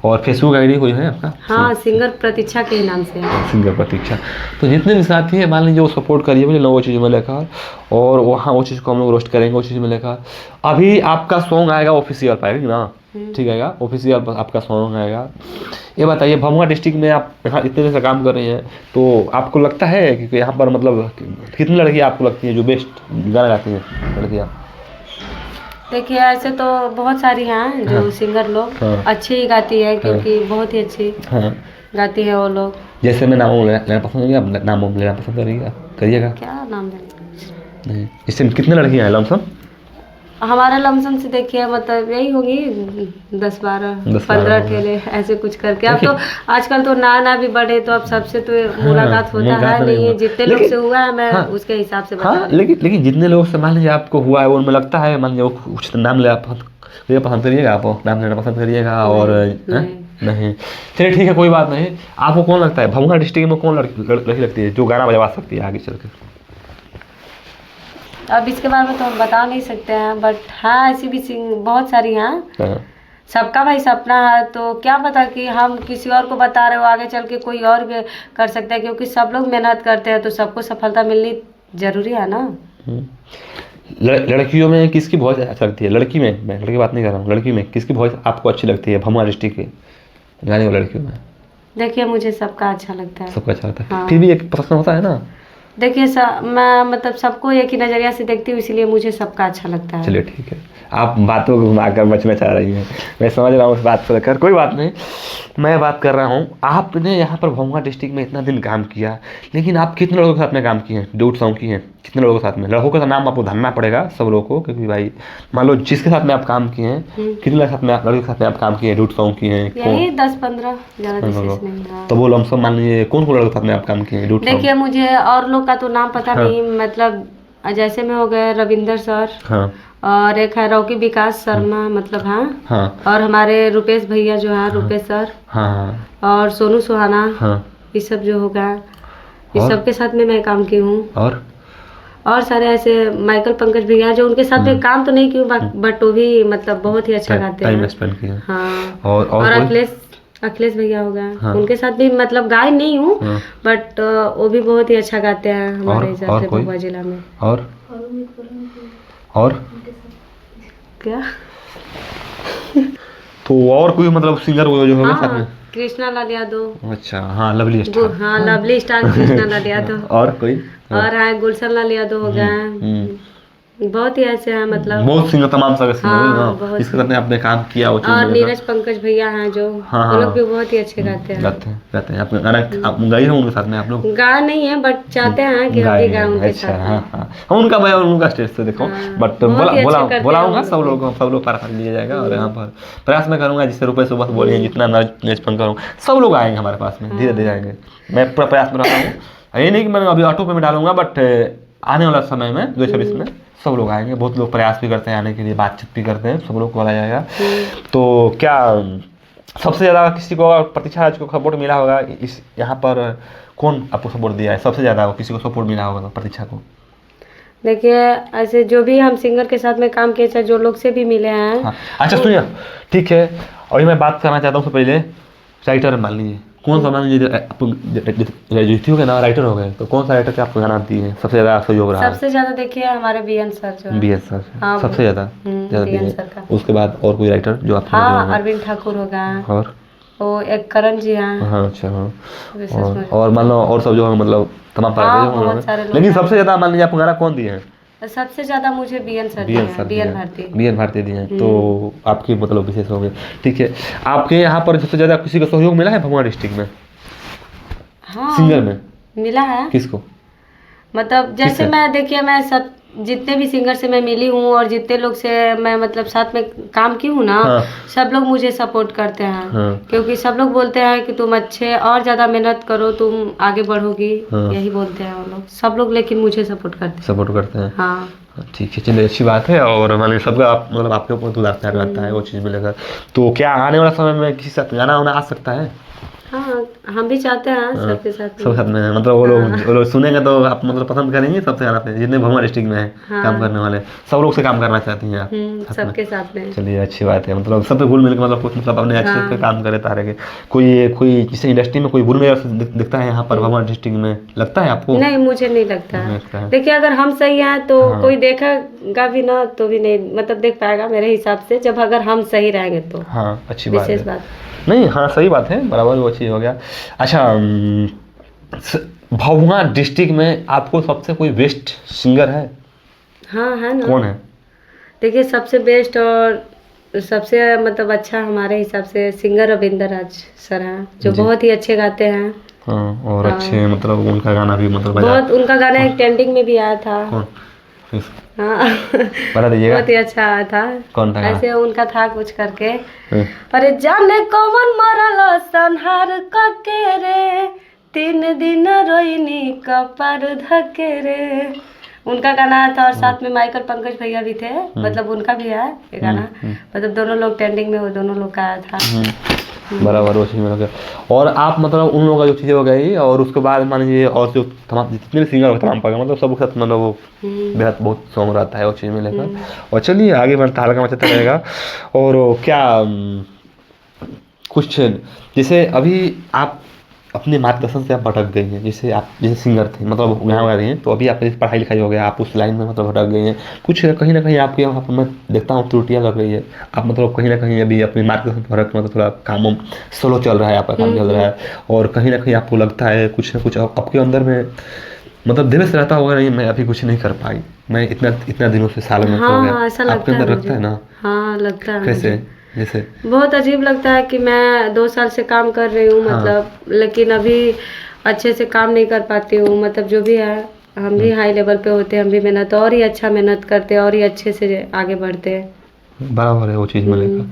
A: और फेसबुक आईडी कोई है आपका?
B: हाँ, सिंगर प्रतीक्षा के नाम से है,
A: सिंगर प्रतीक्षा। तो जितने भी साथी हैं मान लीजिए वो सपोर्ट करिए मुझे वो चीज़ में लेकर, और वहाँ वो चीज़ को हम लोग रोस्ट करेंगे वो चीज़ में लेकर। अभी आपका सॉन्ग आएगा ऑफिशियल पाएगा ना? ठीक है, ऑफिशियल आपका सॉन्ग आएगा। ये बताइए भभुआ डिस्ट्रिक्ट में आप यहाँ इतने दिन से काम कर रही हैं, तो आपको लगता है कि यहाँ पर मतलब कितनी लड़कियाँ आपको लगती हैं जो बेस्ट गाना गाती हैं लड़कियाँ?
B: देखिए ऐसे तो बहुत सारी हैं जो सिंगर लोग अच्छी ही गाती है, क्योंकि बहुत ही अच्छी गाती है वो लोग।
A: जैसे मैं नाम लेना पसंद करेंगे, नाम लेना पसंद करिएगा?
B: क्या नाम लेना?
A: नहीं, इससे कितने लड़कियाँ हैं लमसम?
B: हमारा लमसम से देखिए मतलब यही होगी 10-12-15 ठेले ऐसे कुछ करके। अब तो आजकल तो ना भी बढ़े, तो अब सबसे तो मुलाकात होता है नहीं है। जितने लोग से हुआ है मैं उसके हिसाब से बता।
A: लेकिन जितने लोग से मान लीजिए आपको हुआ है, उनमें लगता है मान लीजिए कुछ नाम ले आप ये पसंद करिएगा, आप डांस करना पसंद करिएगा और नहीं चलिए ठीक है, कोई बात नहीं। आपको कौन लगता है भभुआ डिस्ट्रिक्ट में कौन लड़की लगती है जो गाना बजवा सकती है आगे चल के?
B: अब इसके बारे में तो हम बता नहीं सकते हैं, बट हाँ ऐसी भी बहुत सारी हैं। सबका भाई सपना है, तो क्या पता कि हम किसी और को बता रहे हो आगे चल के कोई और भी कर सकता है, क्योंकि सब लोग मेहनत करते हैं तो सबको सफलता मिलनी जरूरी है ना।
A: लड़कियों में किसकी वॉइस अच्छा लगती है? लड़की में, मैं लड़की बात नहीं कर रहा हूँ, लड़की में किसकी वॉइस आपको अच्छी लगती है भभुआ डिस्ट्रिक्ट के गाने वाली लड़कियों में?
B: देखिए मुझे सबका अच्छा लगता है।
A: सबका अच्छा लगता है।
B: हाँ।
A: फिर भी एक प्रश्न होता है ना।
B: देखिए मैं मतलब सबको एक ही नज़रिया से देखती हूँ, इसलिए मुझे सबका अच्छा लगता है।
A: चलिए ठीक है, आप बातों को घुमा कर बचना चाह रही हैं, मैं समझ रहा हूँ उस बात को लेकर, कोई बात नहीं। मैं बात कर रहा हूँ, आपने यहाँ पर भभुआ डिस्ट्रिक्ट में इतना दिन काम किया, लेकिन आप कितने लोगों के साथ में काम किए हैं, ड्यूट सॉन्ग किए हैं कितने लोगों के साथ में? लड़कों का नाम आपको धरना पड़ेगा सब लोगों को, क्योंकि भाई मान लो जिसके साथ में आप काम किए हैं, कितने लड़के के साथ में आप काम किए हैं, ड्यूट सॉन्ग किए हैं?
B: यही 10-15 ज़्यादा विशेष नहीं। हाँ।
A: तो वो लमसम मान लीजिए कौन लड़कों के साथ में आप काम किए हैं ड्यूट सॉन्ग?
B: देखिए मुझे और लोग का तो नाम पता नहीं, मतलब जैसे में हो गए रविंदर सर,
A: हाँ,
B: और एक है रॉकी विकास शर्मा, मतलब हाँ, और हमारे रुपेश भैया जो है, रुपेश सर,
A: हाँ,
B: और सोनू सुहाना,
A: हाँ,
B: ये सब जो होगा, इस सब के साथ में मैं काम की हूँ। और सारे ऐसे माइकल पंकज भैया जो उनके साथ में काम तो नहीं की, बट वो भी मतलब बहुत ही अच्छा गाते हैं। हाँ, और अखिलेश भैया हो गया, हाँ। उनके साथ भी मतलब गाय नहीं हूँ, हाँ। बट वो भी बहुत ही अच्छा गाते हैं हमारे हिसाब से भभुआ जिला में। और क्या तो और कोई मतलब सिंगर जो होगा साथ में? कृष्णा लाल यादव।
A: अच्छा, हाँ लवली स्टार।
B: हाँ लवली स्टार कृष्णा लाल यादव।
A: और कोई?
B: और है गुलशन लाल यादव हो गया, बहुत ही ऐसे हैं, मतलब
A: बहुत सिंगर, तमाम सारे सिंगर जिसके साथ में आपने काम किया।
B: और नीरज पंकज भैया हैं जो, वो लोग भी बहुत ही अच्छे गाते हैं।
A: गाते हैं। आप गए हैं उनके साथ में? आप लोग
B: गा नहीं है, बट चाहते हैं कि हम भी गाएं उनके साथ।
A: हाँ, उनका मैं उनका स्टेज से देखो, बट बुलाऊंगा, सब लोग पारा लिया जाएगा, और यहाँ पर प्रयास में करूंगा जिससे रुपये सुबह बोलिए जितना नीरज पंकज सब लोग आएंगे हमारे पास में, धीरे धीरे आएंगे। मैं पूरा प्रयास में रहता हूँ, ये नहीं कि मैं अभी ऑटो पे में डालूंगा, बट आने वाला समय में 2026 में सब लोग आएंगे। बहुत लोग प्रयास भी करते हैं आने के लिए, बातचीत भी करते हैं, सब लोग को बुलाया जाएगा। तो क्या सबसे ज़्यादा किसी को प्रतीक्षा राज को सपोर्ट मिला होगा इस यहाँ पर? कौन आपको सपोर्ट दिया है सबसे ज़्यादा? किसी को सपोर्ट मिला होगा प्रतीक्षा को?
B: देखिए ऐसे जो भी हम सिंगर के साथ में काम किए, चाहे जो लोग से भी मिले हैं।
A: हाँ। अच्छा सुनिए, ठीक है, और मैं बात करना चाहता हूँ सबसे पहले राइटर मान लीजिए, कौन सा मान लीजिए ग्रेजुएट हो गए ना, राइटर हो गए, तो कौन सा राइटर से आपको गाना आती है सबसे ज़्यादा सहयोग रहा? सबसे
B: ज़्यादा देखिए हमारे बीएन सर जो है। बीएन सर
A: सबसे ज़्यादा
B: बीएन सर का।
A: उसके बाद और कोई राइटर जो आप?
B: हाँ, अरविंद ठाकुर हो गया, और वो एक करण जी हैं। हाँ, अच्छा, हाँ। और
A: मान लो और सब जो है, मतलब तमाम सारे, लेकिन सबसे ज़्यादा मान लीजिए आपको गाना कौन दिए हैं?
B: सबसे ज्यादा मुझे बीएन भारती दिए हैं।
A: तो आपकी मतलब विशेष हो गए, ठीक है। आपके यहाँ पर सबसे ज्यादा किसी को सहयोग मिला है भभुआ डिस्ट्रिक्ट में?
B: हाँ,
A: सिंगर में
B: मिला है।
A: किसको?
B: मतलब जैसे मैं देखिए, मैं सब जितने भी सिंगर से मैं मिली हूँ और जितने लोग से मैं मतलब साथ में काम की हूँ ना, हाँ। सब लोग मुझे सपोर्ट करते हैं, हाँ। क्योंकि सब लोग बोलते हैं कि तुम अच्छे और ज़्यादा मेहनत करो, तुम आगे बढ़ोगी, हाँ। यही बोलते हैं वो लोग, सब लोग, लेकिन मुझे सपोर्ट करते हैं। हाँ
A: ठीक है, चलिए अच्छी बात है। और मान लीजिए सबका आप मतलब आपके ऊपर तो रहता है वो चीज़ मिलेगा। तो क्या आने वाला समय में किसी साथ गाना वाना आ सकता है?
B: हाँ, हम भी चाहते हैं सबके साथ
A: में, मतलब वो लोग सुनेंगे तो आप मतलब पसंद करेंगे सबसे ज़्यादा पे, जितने भभुआ डिस्ट्रिक्ट में है काम करने वाले सब लोग से काम करना चाहती हैं आप
B: सबके साथ में।
A: चलिए अच्छी बात है, मतलब सब पे घुल मिल के मतलब कुछ मतलब अपने अच्छे से काम करे तारे के। कोई जैसे इंडस्ट्री में कोई बुरी नजर दिखता है यहाँ पर भभुआ डिस्ट्रिक्ट में, लगता है आपको?
B: नहीं, मुझे नहीं लगता। देखिए अगर हम सही हैं तो कोई देखेगा भी ना तो भी नहीं मतलब देख पाएगा मेरे हिसाब से, जब अगर हम सही रहेंगे तो।
A: हाँ, अच्छी बात है। नहीं, हाँ सही बात है, बराबर वो चीज़ हो गया। अच्छा, भभुआ डिस्ट्रिक्ट में आपको सबसे कोई बेस्ट सिंगर है?
B: हाँ है ना।
A: कौन है?
B: देखिए सबसे बेस्ट और सबसे मतलब अच्छा हमारे हिसाब से सिंगर रविंदर राज सर हैं, जो बहुत ही अच्छे गाते हैं।
A: हाँ, और अच्छे मतलब उनका गाना भी मतलब
B: बहुत, उनका गाना एक ट्रेंडिंग में भी आया था। हाँ,
A: बता दीजिएगा।
B: बहुत ही अच्छा आया था।
A: कौन था?
B: ऐसे उनका था कुछ करके, अरे जाने कौन मरल संहार कके रे, 3 दिन रोइनी कपर धके रे, उनका गाना आया था और साथ में माइकल पंकज भैया भी थे, मतलब उनका भी है ये गाना, मतलब दोनों लोग ट्रेंडिंग में, वो दोनों लोग का आया था।
A: बराबर, वो चीज़ में लगे। और आप मतलब उन लोगों का जो चीज़ें हो गई, और उसके बाद मान लीजिए और जो तमाम जितने भी सिंगर हो तमाम पर मतलब सबके साथ मतलब वो बेहद बहुत सॉन्ग रहता है वो चीज़ में लेकर। और चलिए आगे बढ़ता, हल्का मचलता रहेगा। और वो क्या कुछ जैसे अभी आप अपने मार्गदर्शन से आप भटक गई हैं, जैसे आप जैसे सिंगर थे मतलब यहाँ आ रही हैं, तो अभी आपकी पढ़ाई लिखाई हो गया, आप उस लाइन में मतलब भटक गई हैं, कुछ कहीं ना कहीं आपके वहाँ पर मैं देखता हूँ त्रुटियाँ लग रही है, आप मतलब कहीं ना कहीं अभी अपने मार्गदर्शन से भटक मतलब थोड़ा काम स्लो चल रहा है, आपका काम चल रहा है, और कहीं ना कहीं आपको लगता है कुछ ना कुछ आपके अंदर में मतलब दिल से रहता होगा, नहीं मैं अभी कुछ नहीं कर पाई, मैं इतना दिनों से सालों में हो गया,
B: ऐसा
A: आपके
B: लगता है
A: अंदर
B: मुझे।
A: रखता है ना?
B: हाँ लगता है
A: कैसे?
B: मुझे।
A: जैसे
B: बहुत अजीब लगता है कि मैं 2 साल से काम कर रही हूँ मतलब, लेकिन अभी अच्छे से काम नहीं कर पाती हूँ, मतलब जो भी है हम भी हाई लेवल पे होते हैं, हम भी मेहनत और ही अच्छा मेहनत करते हैं और ही अच्छे से आगे बढ़ते हैं।
A: बराबर है वो चीज़ में लेकर।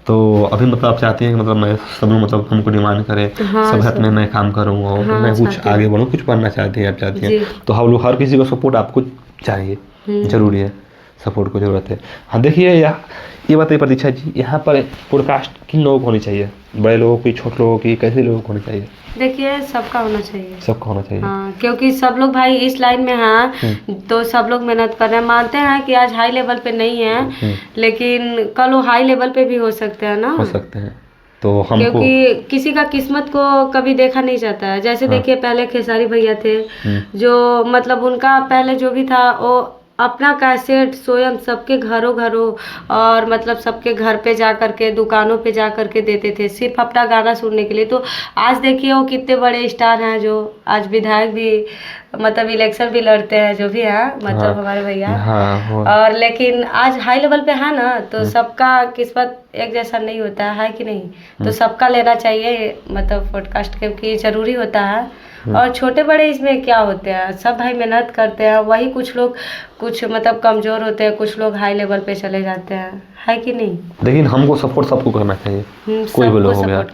A: तो अभी मतलब आप चाहती हैं कि मतलब मैं सब लोग मतलब हमको डिमांड करे, सब हाथ में मैं काम करूँ और मैं कुछ आगे बढ़ूँ, कुछ बनना चाहती हैं आप, चाहती हैं, तो हम लोग हर किसी को सपोर्ट आपको चाहिए, ज़रूरी है, सपोर्ट को ज़रूरत है। हाँ देखिए ये बताइए प्रतीक्षा जी, यहाँ पर पॉडकास्ट किन लोगों को होनी चाहिए, बड़े लोगों की, छोटे लोगों की, कैसे लोगों को होनी चाहिए?
B: देखिए सबका होना चाहिए,
A: सबका होना चाहिए।
B: हाँ, क्योंकि सब लोग भाई इस लाइन में हैं, तो सब लोग मेहनत कर रहे हैं, मानते हैं कि आज हाई लेवल पे नहीं है, लेकिन कल वो हाई लेवल पे भी हो सकते हैं ना,
A: हो सकते हैं, तो हमको
B: क्योंकि किसी का किस्मत को कभी देखा नहीं जाता है। जैसे देखिए पहले खेसारी भैया थे, जो मतलब उनका पहले जो भी था वो अपना कैसेट स्वयं सबके घरों और मतलब सबके घर पे जा करके, दुकानों पे जा करके देते थे, सिर्फ अपना गाना सुनने के लिए। तो आज देखिए वो कितने बड़े स्टार हैं, जो आज विधायक भी मतलब इलेक्शन भी लड़ते हैं, जो भी है मतलब हमारे भैया। और लेकिन आज हाई लेवल पे है ना, तो सबका किस्मत एक जैसा नहीं होता है कि नहीं? तो सबका लेना चाहिए मतलब पॉडकास्ट, क्योंकि जरूरी होता है। और छोटे बड़े इसमें क्या होते हैं, सब भाई मेहनत करते हैं, वही कुछ लोग कुछ मतलब कमजोर होते हैं, कुछ लोग हाई लेवल पे चले जाते हैं, है कि नहीं?
A: लेकिन हमको सपोर्ट सबको करना चाहिए, कोई भी लोग हो गया।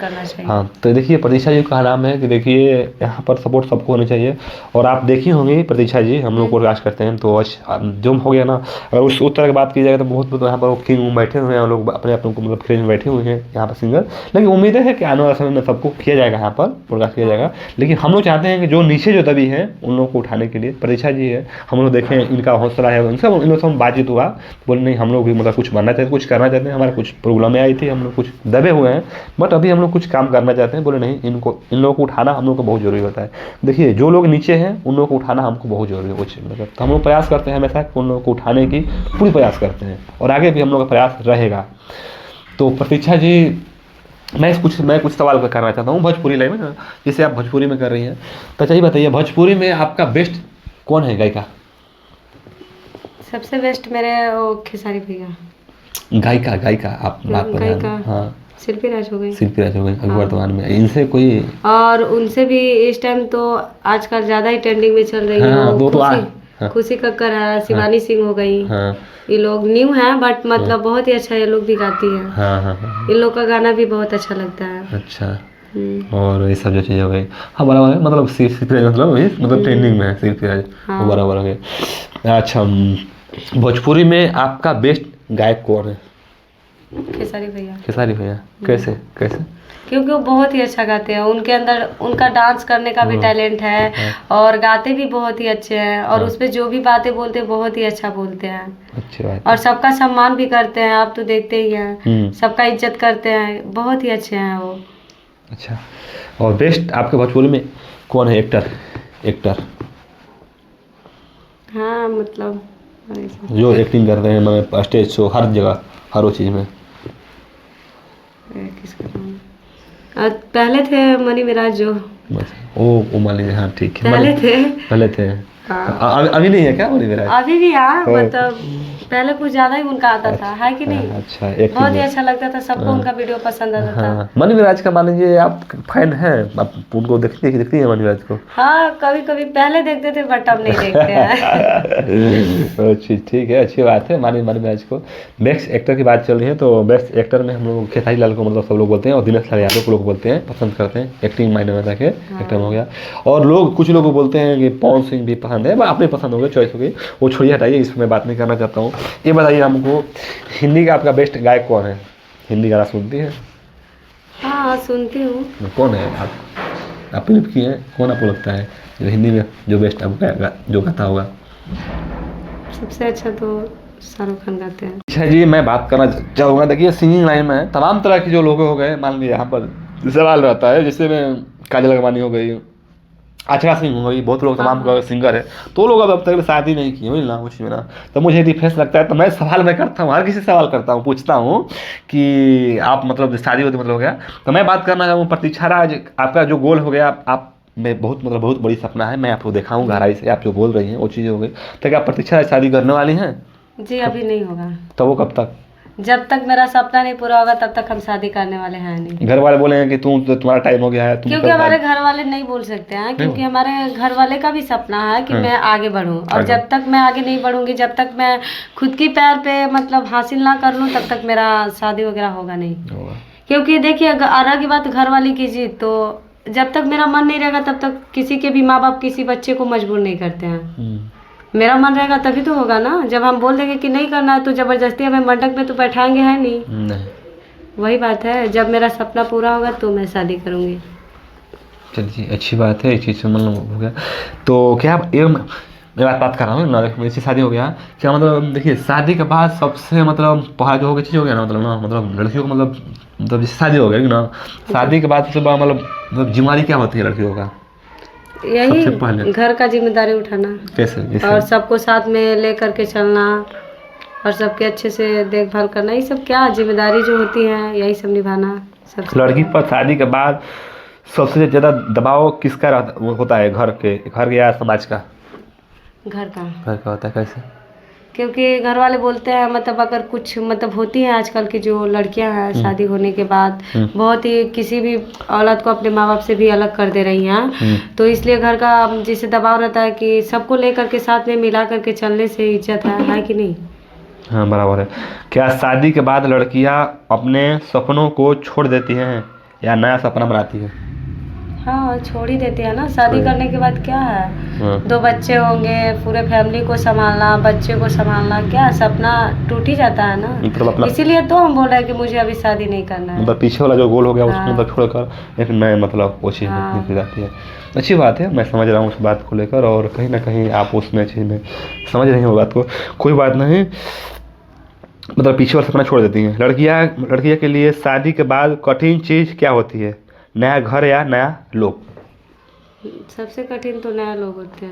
A: हाँ तो देखिए प्रतीक्षा जी का नाम है कि देखिए यहाँ पर सपोर्ट सबको होना चाहिए। और आप देखी होंगी प्रतीक्षा जी, हम लोग पॉडकास्ट करते हैं तो जो हो गया ना, अगर उस तरह की बात की जाए तो बहुत यहाँ पर किंग बैठे हुए हैं, लोग अपने को मतलब क्रेज में बैठे हुए हैं यहाँ पर सिंगर, लेकिन उम्मीद है कि आने वाले समय में सबको किया जाएगा, यहाँ पर पॉडकास्ट किया जाएगा। लेकिन हम लोग चाहते हैं कि जो नीचे जो दबी है उन लोगों को उठाने के लिए प्रतीक्षा जी है, हम लोग देखें इनका हौसला है, उनसे इन लोगों से बातचीत हुआ, बोले नहीं हम लोग भी मतलब कुछ बनना चाहते, कुछ करना चाहते हैं, हमारे कुछ प्रॉब्लम आई थी, हम लोग कुछ दबे हुए हैं, बट अभी हम लोग कुछ काम करना चाहते हैं। बोले नहीं इन लोगों को उठाना हम लोग को बहुत ज़रूरी होता है। देखिए जो लोग नीचे हैं उन लोगों को उठाना हमको बहुत ज़रूरी है कुछ मतलब, तो हम लोग प्रयास करते हैं हमेशा उन लोगों को उठाने की पूरी प्रयास करते हैं, और आगे भी हम लोग का प्रयास रहेगा। तो प्रतीक्षा जी मैं कुछ सवाल करना चाहता हूँ भोजपुरी लाइन में, जैसे आप भोजपुरी में कर रही हैं, तो चाहिए बताइए भोजपुरी में आपका बेस्ट कौन है गायिका?
B: सबसे बेस्ट मेरे वो खेसारी भैया।
A: गायिका आप
B: गायिका
A: हाँ
B: शिल्पी राज हो गई,
A: शिल्पी राज हो गई अभी वर्तमान में, इनसे कोई
B: और उनसे भी इस टाइम तो आजकल ज़्यादा ही ट्रेंडिंग में चल रही है, खुशी कक्कर है, शिवानी सिंह हो गई, ये लोग न्यू हैं बट मतलब बहुत ही अच्छा ये लोग भी गाती हैं। इन लोग का गाना भी बहुत अच्छा लगता है।
A: अच्छा, और ये सब जो चीज़ें हो गई, हाँ बराबर है, मतलब शिल्पी मतलब ट्रेंडिंग में है शिल्पी राज, वो बराबर हो गए। अच्छा भोजपुरी में आपका बेस्ट गायक कौन है?
B: खेसारी भैया।
A: खेसारी भैया कैसे?
B: क्योंकि वो बहुत ही अच्छा गाते हैं, उनके अंदर उनका डांस करने का भी टैलेंट है, और गाते भी बहुत ही अच्छे हैं, और उसपे जो भी बातें बोलते हैं बहुत ही अच्छा बोलते हैं, अच्छी बात, और सबका सम्मान भी करते हैं, आप तो देखते ही हैं, सबका इज्जत करते हैं, बहुत ही अच्छे हैं वो।
A: अच्छा, और बेस्ट आपके भोजपुरी में कौन है एक्टर?
B: हाँ मतलब
A: जो एक्टिंग कर रहे हैं मतलब स्टेज शो हर जगह हर वो चीज़ में,
B: किसका नाम? पहले थे मनी मिराज जो,
A: बस वो मान लीजिए, हाँ ठीक है,
B: पहले थे
A: हाँ। अभी नहीं है क्या मनी मिराज?
B: अभी भी हाँ, मतलब पहले कुछ ज्यादा ही उनका आता था, है कि नहीं?
A: अच्छा, एक
B: बहुत ही अच्छा लगता था, सबको उनका वीडियो पसंद आता था।
A: हाँ, मनी मिराज का मान लीजिए आप फैन हैं, आप उनको देखती है मनी मिराज को?
B: हाँ, कभी कभी पहले देखते थे बट अब नहीं देखते हैं।
A: अच्छी, ठीक है, अच्छी बात है। मनी मिराज को बेस्ट एक्टर की बात चल रही है, तो बेस्ट एक्टर में हम लोग खेसारी लाल को मतलब सब लोग बोलते हैं, और दिनेश लाल यादव को लोग बोलते हैं, पसंद करते हैं, एक्टिंग मायने में रखे एक्टर हो गया। और लोग कुछ लोग बोलते हैं कि पवन सिंह भी पसंद है, अपने पसंद हो गई, चॉइस हो गई, वो छोड़िए, हटाइए, इस पर मैं बात नहीं करना चाहता हूँ। ये बताइए हमको, हिंदी का आपका बेस्ट गायक कौन है? हिंदी गाना सुनती है?
B: हाँ, सुनती हूँ।
A: कौन है? आप फिल्म की हैं, कौन आपको लगता है जो हिंदी में जो बेस्ट आपको जो गाता होगा?
B: सबसे अच्छा तो शाहरुख खान गाते हैं।
A: अच्छा जी, मैं बात करना चाहूँगा, देखिए सिंगिंग लाइन में तमाम तरह के जो लोग हो गए, मान लीजिए यहाँ पर सवाल रहता है, जैसे में काजल अगवानी हो गई, आचरा सिंह हो गई, बहुत लोग तमाम सिंगर है, तो लोग अब तक शादी नहीं किए हुई ना कुछ में ना, तो मुझे डिफरेंस लगता है। तो मैं सवाल मैं करता हूँ, हर किसी से सवाल करता हूँ, पूछता हूँ कि आप मतलब शादी होती मतलब हो गया, तो मैं बात करना चाहूँ प्रतीक्षा राज, आपका जो गोल हो गया, आप में बहुत मतलब बहुत बड़ी सपना है, मैं आपको दिखाऊँ गहराई से, आप जो बोल रही हैं वो चीज़ हो गई, तो क्या प्रतीक्षा राज शादी करने वाली हैं?
B: जी अभी नहीं होगा।
A: तो वो कब तक?
B: जब तक मेरा सपना नहीं पूरा होगा तब तक हम शादी करने वाले हैं नहीं।
A: घर वाले बोले हैं कि तुम्हारा टाइम हो गया है, तुम
B: क्योंकि हमारे घर वाले नहीं बोल सकते हैं, क्योंकि हमारे घर वाले का भी सपना है कि मैं आगे बढ़ूं, और जब तक मैं आगे नहीं बढ़ूंगी, जब तक मैं खुद की पैर पे मतलब हासिल ना कर लूं, तब तक मेरा शादी वगैरह होगा नहीं। क्योंकि देखिए, रही बात घर वाले की जिद, तो जब तक मेरा मन नहीं रहेगा तब तक किसी के भी माँ बाप किसी बच्चे को मजबूर नहीं करते हैं। मेरा मन रहेगा तभी तो होगा ना। जब हम बोल देंगे कि नहीं करना है तो जबरदस्ती हमें मंडप में तो बैठाएंगे, है नहीं? वही बात है, जब मेरा सपना पूरा होगा तो मैं शादी करूंगी।
A: चलिए, अच्छी बात है, इस चीज़ से मतलब हो गया। तो क्या आप मैं बात कर रहा हूँ ना, मेरी शादी हो गया क्या, मतलब देखिए शादी के बाद सबसे मतलब पढ़ाई जो हो गई चीज़ हो गया ना, मतलब ना मतलब लड़कियों को मतलब जैसे शादी हो गई ना, शादी के बाद सबसे बड़ा मतलब जिम्मेदारी क्या होती है लड़कियों का?
B: यही घर का जिम्मेदारी उठाना।
A: कैसे?
B: और सबको साथ में ले करके चलना, और सबके अच्छे से देखभाल करना, ये सब क्या जिम्मेदारी जो होती है, यही सब निभाना। सब
A: लड़की पर शादी के बाद सबसे ज़्यादा दबाव किसका होता है? घर या समाज का?
B: घर का
A: होता है। कैसे?
B: क्योंकि घर वाले बोलते हैं, मतलब अगर कुछ मतलब होती हैं आजकल की जो लड़कियां हैं, शादी होने के बाद बहुत ही किसी भी औरत को अपने माँ बाप से भी अलग कर दे रही हैं, तो इसलिए घर का जिसे दबाव रहता है कि सबको लेकर के साथ में मिला करके चलने से इज्जत है कि नहीं?
A: हाँ, बराबर है। क्या शादी के बाद लड़कियां अपने सपनों को छोड़ देती हैं या नया सपना बनाती है?
B: हाँ, छोड़ ही देते हैं ना। शादी करने के बाद क्या है, 2 बच्चे होंगे, पूरे फैमिली को संभालना, बच्चे को संभालना, क्या सपना टूट ही जाता है ना।
A: मतलब
B: इसीलिए तो हम बोल रहे हैं कि मुझे अभी शादी नहीं करना है।
A: मतलब पीछे वाला जो गोल हो गया उसको मतलब छोड़कर एक नए मतलब वो चीज़ निकल जाती है। अच्छी बात है, मैं समझ रहा हूँ उस बात को लेकर, और कहीं ना कहीं आप उसमें चीज़ में समझ रही हो बात को, कोई बात नहीं। मतलब पीछे वाला सपना छोड़ देती हैं लड़कियाँ के लिए शादी के बाद कठिन चीज़ क्या होती है? नया घर या नया लोग?
B: सबसे कठिन तो नया लोग होते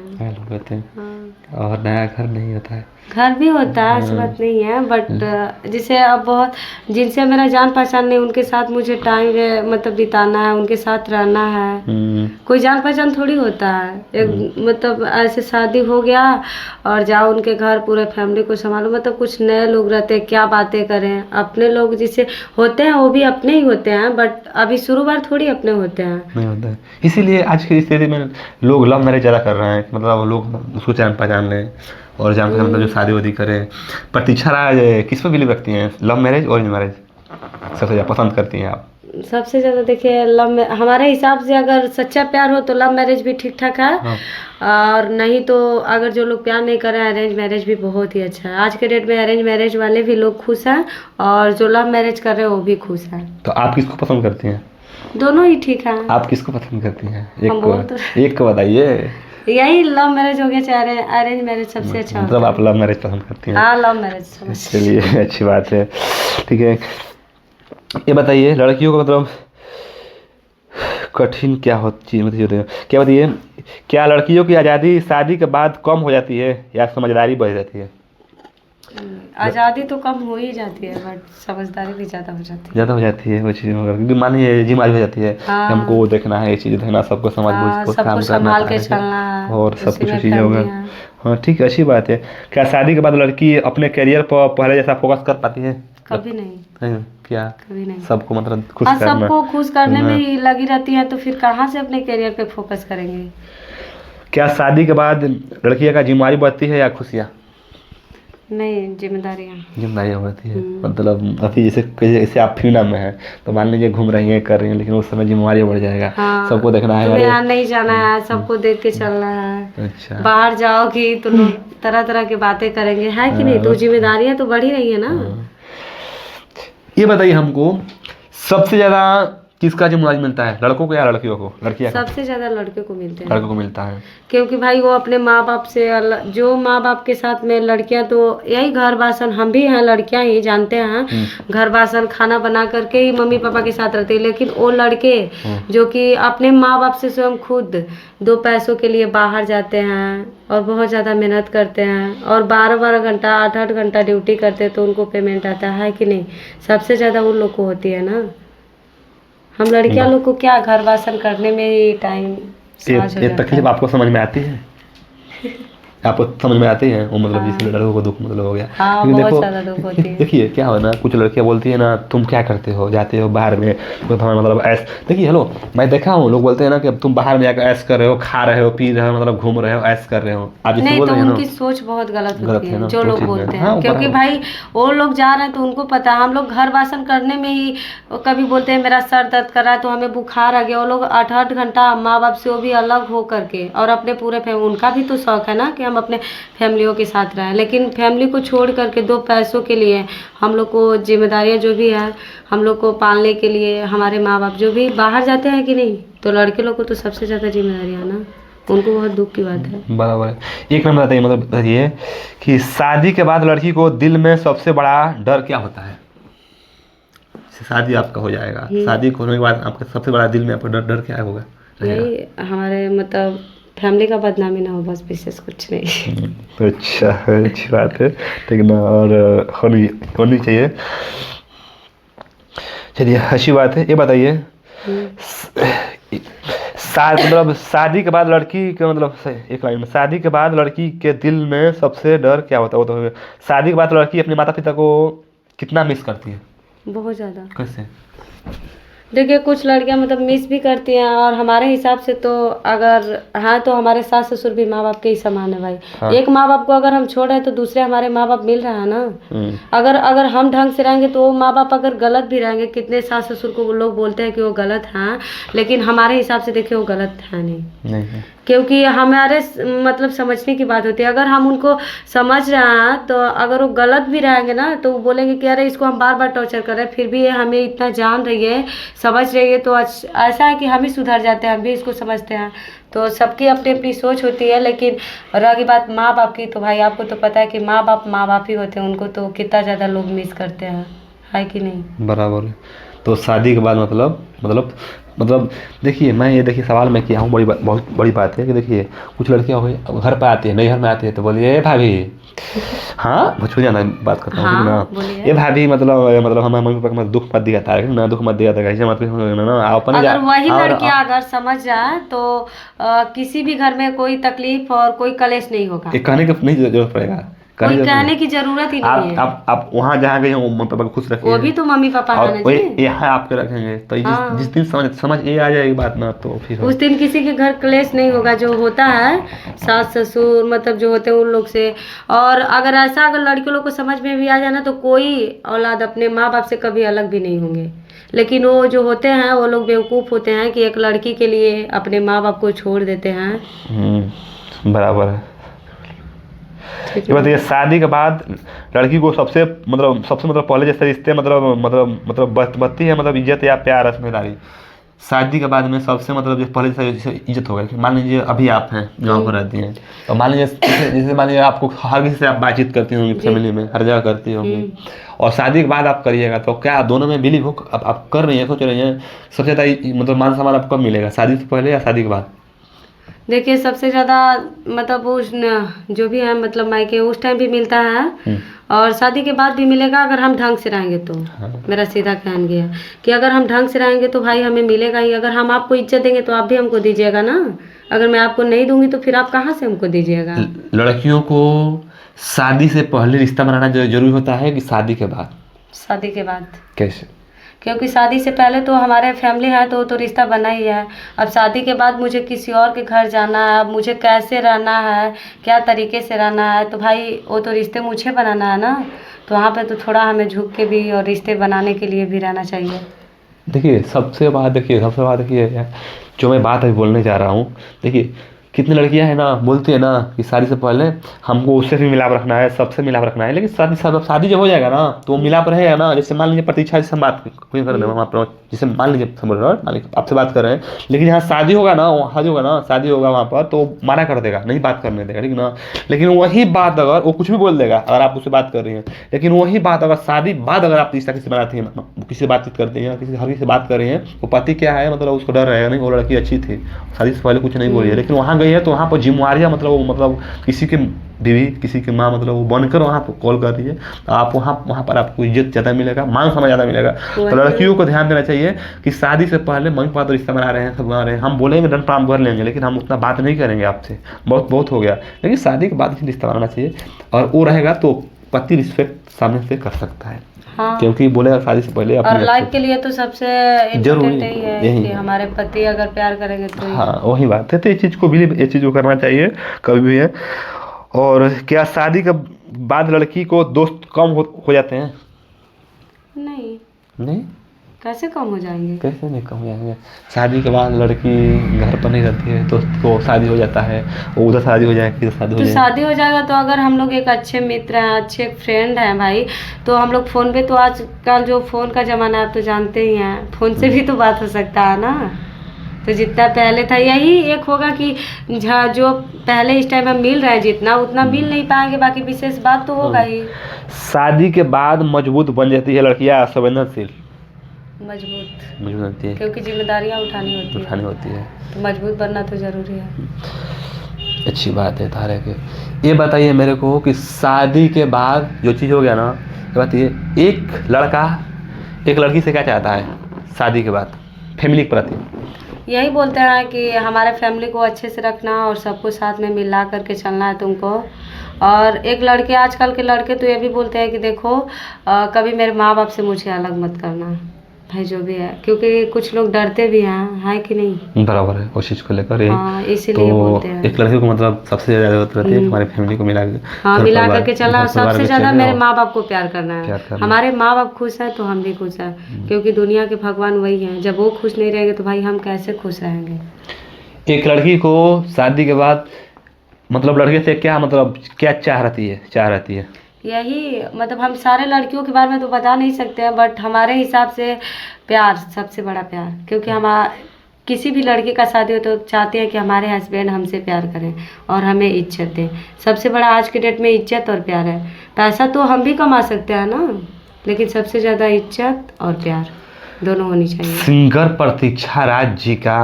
B: हैं। हाँ।
A: और नया घर नहीं होता है।
B: घर भी होता है, ऐसी बात नहीं है, बट जैसे अब बहुत जिनसे मेरा जान पहचान नहीं, उनके साथ मुझे टाइम मतलब बिताना है, उनके साथ रहना है। कोई जान पहचान थोड़ी होता है। एक मतलब ऐसे शादी हो गया और जाओ उनके घर, पूरे फैमिली को संभालो, मतलब कुछ नए लोग रहते हैं, क्या बातें करें। अपने लोग जिसे होते हैं वो भी अपने ही होते हैं, बट अभी शुरू बार थोड़ी अपने होते हैं, नहीं होता है।
A: इसीलिए आज की स्थिति में लोग लव मैरिज ज़्यादा कर रहे हैं, मतलब लोग उसको जान पहचान लें और जान पहचान मतलब जो शादी वादी करें। प्रतीक्षा राज किस पर बिलीव रखती हैं, लव मैरिज और मैरिज सबसे ज़्यादा पसंद करती हैं आप?
B: सबसे ज़्यादा देखिए हमारे हिसाब से अगर सच्चा प्यार हो तो लव मैरिज भी ठीक ठाक है। हाँ। और नहीं तो अगर जो लोग प्यार नहीं कर रहे हैं, अरेंज मैरिज भी बहुत ही अच्छा है। आज के डेट में अरेंज मैरिज वाले भी लोग खुश हैं और जो लव मैरिज कर रहे हैं वो भी खुश हैं।
A: तो आप किसको पसंद करती हैं?
B: दोनों ही ठीक है।
A: आप किसको पसंद करती हैं? एक को बताइए।
B: यही लव मैरिज हो गया चाहे अरेंज मैरिज, सबसे अच्छा
A: मतलब आप लव मैरिज पसंद करती हैं?
B: हाँ, लव मैरिज।
A: चलिए, अच्छी बात है, ठीक है। ये बताइए लड़कियों को मतलब कठिन क्या होती है, क्या बताइए, क्या लड़कियों की आज़ादी शादी के बाद कम हो जाती है या समझदारी बढ़ जाती है?
B: आज़ादी तो कम हो ही जाती है, बट समझदारी भी ज़्यादा हो जाती है।
A: वो चीज़ क्योंकि मानिए जिम्मेदारी हो जाती है। हाँ। हमको देखना है, ये चीज़ देखना, सबको समझ बूझ को काम करना है,
B: संभाल के चलना है।
A: और सब
B: उसी
A: कुछ
B: में
A: चीज़ें होगा।
B: फैमिली है।
A: हाँ ठीक है, अच्छी बात है। क्या शादी के बाद लड़की अपने करियर पर पहले जैसा फोकस कर पाती है?
B: कभी नहीं,
A: नहीं, क्या
B: कभी नहीं।
A: सबको मतलब खुश
B: हाँ,
A: करना?
B: सबको खुश करने में
A: हाँ।
B: ही लगी रहती है, तो फिर कहाँ से अपने करियर पे फोकस करेंगे।
A: क्या शादी के बाद लड़कियों का जिम्मेदारी बढ़ती है या खुशियाँ?
B: नहीं, जिम्मेदारियाँ।
A: जिम्मेदारियाँ बढ़ती है, मतलब अभी जैसे जैसे आप फ्रीडम में हैं तो मान लीजिए घूम रही हैं कर रही हैं, लेकिन उस समय जिम्मेदारी बढ़ जाएगा।
B: हाँ,
A: सबको देखना है,
B: तुम्हें
A: अरे
B: यहाँ नहीं जाना है, सबको देख के चलना है।
A: अच्छा।
B: बाहर जाओगी तो लोग तरह तरह की बातें करेंगे, है कि नहीं, तो जिम्मेदारियाँ तो बढ़ ही रही है ना।
A: ये बताइए हमको, सबसे ज़्यादा किसका जिम्मेदारी मिलता है, लड़कों को या लड़कियों को? लड़कियाँ का?
B: सबसे ज्यादा लड़के को मिलते हैं।
A: लड़कों को मिलता है,
B: क्योंकि भाई वो अपने माँ बाप से जो माँ बाप के साथ में लड़कियां तो यही घर बासन, हम भी हैं लड़कियां ही जानते हैं, घर बासन खाना बना करके ही मम्मी पापा के साथ रहते हैं। लेकिन वो लड़के जो कि अपने माँ बाप से स्वयं खुद 2 पैसों के लिए बाहर जाते हैं और बहुत ज़्यादा मेहनत करते हैं और 12-12 घंटा 8-8 घंटा ड्यूटी करते हैं, तो उनको पेमेंट आता है कि नहीं। सबसे ज़्यादा उन लोग को होती है ना। हम लड़कियां लोग को क्या घर बासन करने में ही टाइम
A: ये तकलीफ आपको समझ में आती है? आपको समझ में आती है वो, मतलब जिसमें लड़कों को दुख मतलब हो गया।
B: हाँ,
A: क्योंकि
B: बहुत
A: देखो,
B: ज़्यादा दुख होती है।
A: देखिए क्या हो ना, कुछ लड़कियां बोलती है ना, तुम क्या करते हो, जाते हो बाहर में मतलब ऐस, देखिए हेलो, मैं देखा हूँ लोग बोलते हैं ना कि अब तुम बाहर में जाकर ऐस कर रहे हो, खा रहे हो, पी रहे हो, मतलब घूम रहे हो, ऐस कर रहे हो। आप जैसे
B: नहीं,
A: बोल
B: तो
A: रहे हैं
B: उनकी
A: ना,
B: सोच बहुत गलत
A: गलत
B: होती
A: है
B: है
A: ना,
B: जो
A: वो
B: लोग
A: चीज़
B: बोलते
A: में।
B: हैं।
A: हाँ,
B: क्योंकि
A: बराबर।
B: भाई वो लोग जा रहे हैं तो उनको पता है, हम लोग घर बासन करने में ही कभी बोलते हैं मेरा सर दर्द कर रहा है तो हमें बुखार आ गया। वो लोग 8-8 घंटा माँ बाप से वो भी अलग हो करके और अपने पूरे उनका भी तो शौक है ना कि हम अपने फैमिलियों के साथ रहें, लेकिन फैमिली को छोड़ करके 2 पैसों के लिए हम लोग को जिम्मेदारियाँ जो भी है हम लोग को पालने के लिए हमारे माँ बाप जो भी बाहर जाते हैं कि नहीं, तो लड़के लोग को तो सबसे ज़्यादा जिम्मेदारियाँ ना, उनको बहुत दुख की बात है।
A: बराबर है। एक नंबर बताइए, मतलब बताइए कि शादी के बाद लड़की को दिल में सबसे बड़ा डर क्या होता है? शादी आपका हो जाएगा, शादी होने के बाद आपका सबसे बड़ा दिल में आपका डर क्या होगा?
B: यही हमारे मतलब फैमिली का बदनामी ना हो, बस विशेष कुछ नहीं।
A: अच्छा, अच्छी बात है, ठीक ना, और होनी चाहिए। चलिए, अच्छी बात है। ये बताइए, मतलब शादी के बाद लड़की के मतलब एक लाइन में, शादी के बाद लड़की के दिल में सबसे डर क्या होता है? वो तो शादी के बाद लड़की अपने माता पिता को कितना मिस करती है?
B: बहुत ज़्यादा।
A: कैसे?
B: देखिए, कुछ लड़कियां मतलब मिस भी करती हैं और हमारे हिसाब से तो अगर हाँ, तो हमारे सास ससुर भी माँ बाप के ही समान है भाई।
A: हाँ।
B: एक माँ बाप को अगर हम छोड़ रहे हैं तो दूसरे हमारे माँ बाप मिल रहा है ना। अगर हम ढंग से रहेंगे तो वो माँ बाप अगर गलत भी रहेंगे, कितने सास ससुर को वो लोग बोलते हैं कि वो गलत हैं, लेकिन हमारे हिसाब से देखिए वो गलत है नहीं
A: है।
B: क्योंकि हमारे मतलब समझने की बात होती है। अगर हम उनको समझ रहे हैं तो अगर वो गलत भी रहेंगे ना तो वो बोलेंगे कि अरे इसको हम बार बार टॉर्चर कर रहे हैं, फिर भी ये हमें इतना जान रही है, समझ रही है, तो ऐसा है कि हम ही सुधर जाते हैं, हम भी इसको समझते हैं। तो सबकी अपनी अपनी सोच होती है। लेकिन रही बात माँ बाप की, तो भाई आपको तो पता है कि माँ बाप ही होते हैं, उनको तो कितना ज़्यादा लोग मिस करते हैं, है कि नहीं?
A: बराबर है। तो शादी के बाद मतलब देखिए, मैं ये देखिए सवाल मैं किया हूँ, बहुत बड़ी बात है कि देखिए कुछ लड़कियाँ हो गई घर पे आती है, नई घर में आती है तो बोलिए ए भाभी, हाँ भोजपुरी जाना बात करता हूँ,
B: हाँ,
A: ना
B: बोलिए।
A: ये भाभी मतलब हमारे मम्मी पापा को दुख मत दिया था ना, दुख मत दिया था, ऐसे मत ना आप
B: अगर वही लड़कियां अगर समझ जाए तो किसी भी घर में कोई तकलीफ और कोई कलेश नहीं होगा।
A: कहने की नहीं जरूरत पड़ेगा,
B: कोई कहने की जरूरत ही नहीं है।
A: आप वहाँ जहाँ गए हो मम्मी पापा को खुश रखिए,
B: वो भी तो मम्मी पापा है ना जी।
A: यहाँ आपके रखेंगे तो जिस दिन समझ ये आ जाएगी बात ना, तो फिर
B: उस दिन किसी के घर क्लेश नहीं होगा। जो होता है सास ससुर मतलब जो होते हैं उन लोग से, और अगर ऐसा अगर लड़के लोग को समझ में भी आ जाए ना तो कोई औलाद अपने माँ बाप से कभी अलग भी नहीं होंगे। लेकिन वो जो होते हैं वो लोग बेवकूफ़ होते हैं कि एक लड़की के लिए अपने माँ बाप को छोड़ देते हैं।
A: बराबर है। ये बताइए, शादी के बाद लड़की को सबसे पहले जैसे रिश्ते मतलब बचती है, मतलब इज्जत या प्यार रस्मेदारी, शादी के बाद में सबसे मतलब पहले जैसे इज्जत होगा कि मान लीजिए अभी आप हैं गाँव पर रहती हैं, तो मान लीजिए जैसे मान लीजिए आपको हर किसी से आप बातचीत करती होंगी, फैमिली में हर जगह करती होंगी, और शादी के बाद आप करिएगा तो क्या दोनों में बिलीव हो, आप कर रही हैं, सोच रही हैं, सबसे ज़्यादा मतलब मान सम्मान आपको कब मिलेगा, शादी से पहले या शादी के बाद?
B: देखिए, सबसे ज़्यादा मतलब उस जो भी है मतलब मायके उस टाइम भी मिलता है और शादी के बाद भी मिलेगा अगर हम ढंग से रहेंगे तो। मेरा सीधा कहना है कि अगर हम ढंग से रहेंगे तो भाई हमें मिलेगा ही। अगर हम आपको इज्जत देंगे तो आप भी हमको दीजिएगा ना। अगर मैं आपको नहीं दूंगी तो फिर आप कहाँ से हमको दीजिएगा?
A: लड़कियों को शादी से पहले रिश्ता बनाना जरूरी होता है कि शादी के बाद?
B: शादी के बाद।
A: कैसे?
B: क्योंकि शादी से पहले तो हमारे फैमिली है तो रिश्ता बना ही है। अब शादी के बाद मुझे किसी और के घर जाना है, अब मुझे कैसे रहना है, क्या तरीके से रहना है, तो भाई वो तो रिश्ते मुझे बनाना है ना, तो वहाँ पे तो थोड़ा हमें झुक के भी और रिश्ते बनाने के लिए भी रहना चाहिए।
A: देखिए सबसे बात देखिए जो मैं बात अभी बोलने जा रहा हूँ, देखिए कितनी लड़कियां हैं ना बोलती है ना कि शादी से पहले हमको उससे भी मिलाप रखना है, सबसे मिलाप रखना है, लेकिन शादी जब हो जाएगा ना तो वो मिलाप रहेगा ना। जैसे मान लीजिए प्रतीक्षा जैसे हम बात कोई कर रहे हैं, जैसे मान लीजिए समझ रहे हो, मान लीजिए आपसे बात कर रहे हैं, लेकिन यहाँ शादी होगा ना, शादी होगा वहाँ पर तो मना कर देगा, नहीं बात करने देगा, ठीक ना। लेकिन वही बात अगर वो कुछ भी बोल देगा अगर आप उससे बात कर रही हैं, लेकिन वही बात अगर शादी बाद अगर आप रिश्ता किसी बनाती हैं, किसी से बातचीत करते हैं, किसी से बात कर रहे हैं, वो पति क्या है मतलब उसको डर रहेगा नहीं, वो लड़की अच्छी थी, शादी से पहले कुछ नहीं बोली है, लेकिन वहाँ गई है तो वहाँ पर जिम्मेवारियाँ मतलब किसी के बीवी, किसी की माँ मतलब वो बनकर वहाँ पर कॉल कर रही है, तो आप वहाँ पर आपको इज्जत ज़्यादा मिलेगा, मान सम्मान ज़्यादा मिलेगा। तो लड़कियों को ध्यान देना चाहिए कि शादी से पहले मम्मी पापा तो रिश्ता बना रहे हैं, सब बना रहे हैं, हम बोलेंगे दंड प्राप्त कर लेंगे, लेकिन हम उतना बात नहीं करेंगे आपसे, बहुत हो गया। लेकिन शादी के बाद ही रिश्ता बनाना चाहिए, और वो रहेगा तो पति रिस्पेक्ट सामने से कर सकता है।
B: हाँ।
A: क्योंकि बोलेगा शादी से पहले
B: और लाइफ के लिए तो सबसे इम्पोर्टेंट यही है
A: यही
B: कि हमारे पति अगर प्यार करेंगे तो
A: हाँ वही बात है। तो ये चीज़ को करना चाहिए कभी भी है। और क्या शादी के बाद लड़की को दोस्त कम हो जाते हैं? नहीं,
B: कैसे कम हो जाएंगे?
A: कैसे नहीं कम हो जाएंगे? शादी के बाद लड़की घर पर नहीं रहती है, दोस्त को शादी हो जाता है, वो उधर शादी हो जाएगी, इधर शादी हो जाएगी।
B: शादी हो जाएगा तो अगर हम लोग एक अच्छे मित्र हैं, अच्छे फ्रेंड हैं भाई, तो हम लोग फ़ोन पे, तो आजकल जो फ़ोन का ज़माना है आप तो जानते ही हैं, फ़ोन से भी तो बात हो सकता है ना। तो जितना पहले था यही एक होगा कि जो पहले इस टाइम में मिल रहा है जितना उतना मिल नहीं पाएंगे, बाकी विशेष बात तो होगा ही।
A: शादी के बाद मजबूत बन जाती है लड़कियां, संवेदनशील
B: मजबूत
A: बनती है,
B: क्योंकि जिम्मेदारियां उठानी होती है, तो मजबूत बनना तो जरूरी है।
A: अच्छी बात है तारे के। ये बताइए मेरे को कि शादी के बाद जो चीज़ हो गया ना, ये बताइए एक लड़का एक लड़की से क्या चाहता है शादी के बाद फैमिली के प्रति?
B: यही बोलते हैं कि हमारे फैमिली को अच्छे से रखना और सबको साथ में मिला करके चलना है तुमको। और एक लड़के, आजकल के लड़के तो ये भी बोलते हैं कि देखो कभी मेरे माँ बाप से मुझे अलग मत करना भाई, जो भी है, क्योंकि कुछ लोग डरते भी हैं कि नहीं?
A: बराबर है उस चीज़ को लेकर।
B: इसीलिए बोलते हैं
A: एक लड़के को मतलब सबसे ज़्यादा जरूरत रहती है हमारी फैमिली को मिला करके चलना,
B: सबसे ज़्यादा मेरे माँ बाप को प्यार करना है। हमारे माँ बाप खुश हैं तो हम भी खुश हैं, क्योंकि दुनिया के भगवान वही हैं, जब वो खुश नहीं रहेंगे तो भाई हम कैसे खुश रहेंगे?
A: एक लड़की को शादी के बाद मतलब लड़के से क्या चाह रहती है?
B: यही मतलब हम सारे लड़कियों के बारे में तो बता नहीं सकते हैं, बट हमारे हिसाब से प्यार, सबसे बड़ा प्यार, क्योंकि हम किसी भी लड़के का शादी हो तो चाहते हैं कि हमारे हस्बैंड हमसे प्यार करें और हमें इज्जत दें। सबसे बड़ा आज के डेट में इज्जत और प्यार है। पैसा तो हम भी कमा सकते हैं ना, लेकिन सबसे ज़्यादा इज्जत और प्यार दोनों होनी चाहिए।
A: सिंगर प्रतीक्षा राज जी का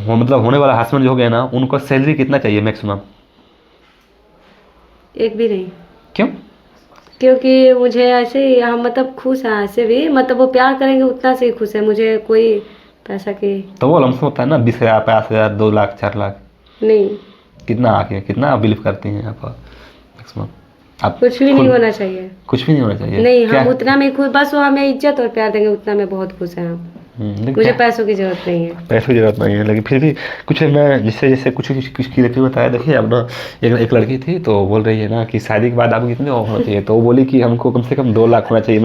A: मतलब होने वाला हस्बैंड जो हो गया ना, उनको सैलरी कितना चाहिए मैक्सिमम?
B: एक भी नहीं।
A: क्यों?
B: क्योंकि मुझे ऐसे ही, हम मतलब खुश हैं ऐसे भी, मतलब वो प्यार करेंगे उतना से ही खुश है, मुझे कोई पैसा की
A: तो वो लमसम होता है ना, 20,000, 50,000, 2 लाख, 4 लाख
B: नहीं।
A: कितना आप बिलीव करती हैं आप मैक्सिमम? आप
B: कुछ भी नहीं होना चाहिए।
A: कुछ भी नहीं होना चाहिए?
B: नहीं, हम उतना में खुश, बस वो हमें इज्जत और प्यार देंगे उतना में बहुत खुश हैं हम। मुझे पैसों की जरूरत नहीं है।
A: पैसों की जरूरत नहीं है, लेकिन फिर भी कुछ मैं जैसे कुछ की लड़की बताया। देखिए अब ना एक लड़की थी तो बोल रही है ना कि शादी के बाद आपको कितने होना चाहिए, तो वो बोली कि हमको कम से कम 2 लाख होना चाहिए,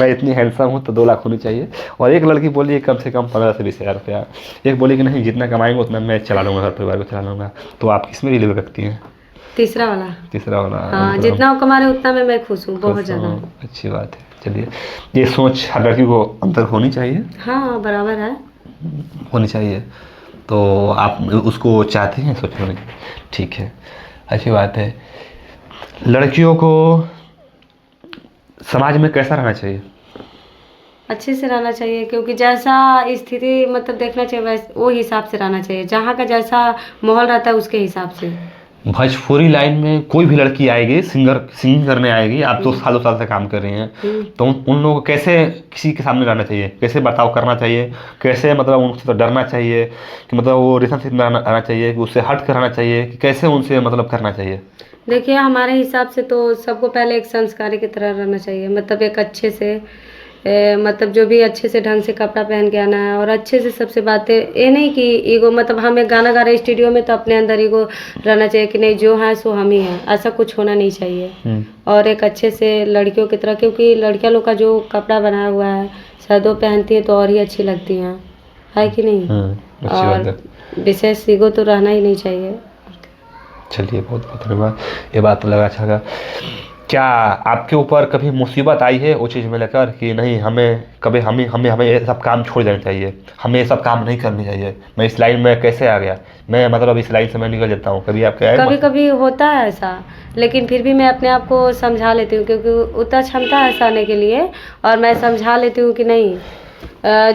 A: मैं इतनी हैंडसम हूँ तो 2 लाख होनी चाहिए। और एक लड़की बोली कम से कम 15 से 20,000 रुपया। एक बोली कि नहीं, जितना कमाएंगे उतना मैं चला लूँगा, घर परिवार को चला लूँगा। तो आप किस में रिलीव रखती हैं?
B: तीसरा वाला। हाँ, जितना वो कमा रहे उतना में मैं खुश हूँ, बहुत ज़्यादा।
A: अच्छी बात है। चलिए, ये सोच हर लड़की को अंदर होनी चाहिए।
B: हाँ, बराबर है,
A: होनी चाहिए। तो आप उसको चाहते हैं सोच रहे? ठीक है, अच्छी बात है। लड़कियों को समाज में कैसा रहना चाहिए?
B: अच्छे से रहना चाहिए, क्योंकि जैसा स्थिति मतलब देखना चाहिए वैसे वो हिसाब से रहना चाहिए, जहाँ का जैसा माहौल रहता है उसके हिसाब से।
A: भोजपुरी लाइन में कोई भी लड़की आएगी, सिंगिंग करने आएगी, आप तो सालों साल से काम कर रही हैं, तो उन लोगों को कैसे किसी के सामने रहना चाहिए, कैसे बर्ताव करना चाहिए, कैसे मतलब उनसे तो डरना चाहिए कि मतलब वो रिलेशनशिप में आना चाहिए कि उससे हट कर रहना चाहिए कि कैसे उनसे मतलब करना चाहिए?
B: देखिए हमारे हिसाब से तो सबको पहले एक संस्कारी की तरह रहना चाहिए, मतलब एक अच्छे से मतलब जो भी अच्छे से ढंग से कपड़ा पहन के आना है और अच्छे से सबसे बातें, ये नहीं कि ईगो, मतलब हम एक गाना गा रहे हैं स्टूडियो में तो अपने अंदर ईगो रहना चाहिए कि नहीं जो है सो हम ही हैं, ऐसा कुछ होना नहीं चाहिए। और एक अच्छे से लड़कियों की तरह, क्योंकि लड़कियां लोग का जो कपड़ा बनाया हुआ है शायद वो पहनती है तो और ही अच्छी लगती हैं, है कि नहीं?
A: अच्छी बात है।
B: और विशेष ईगो तो रहना ही नहीं चाहिए।
A: चलिए बहुत बहुत धन्यवाद, ये बात तो लगा अच्छा लगा। क्या आपके ऊपर कभी मुसीबत आई है वो चीज़ में लेकर कि नहीं हमें कभी हमें ये सब काम छोड़ देना चाहिए, हमें ये सब काम नहीं करनी चाहिए, मैं इस लाइन में कैसे आ गया, मैं मतलब इस लाइन से मैं निकल जाता हूँ, कभी आपके
B: कभी कभी होता है ऐसा, लेकिन फिर भी मैं अपने आप को समझा लेती हूँ क्योंकि उतना क्षमता है ऐसा आने के लिए, और मैं समझा लेती हूँ कि नहीं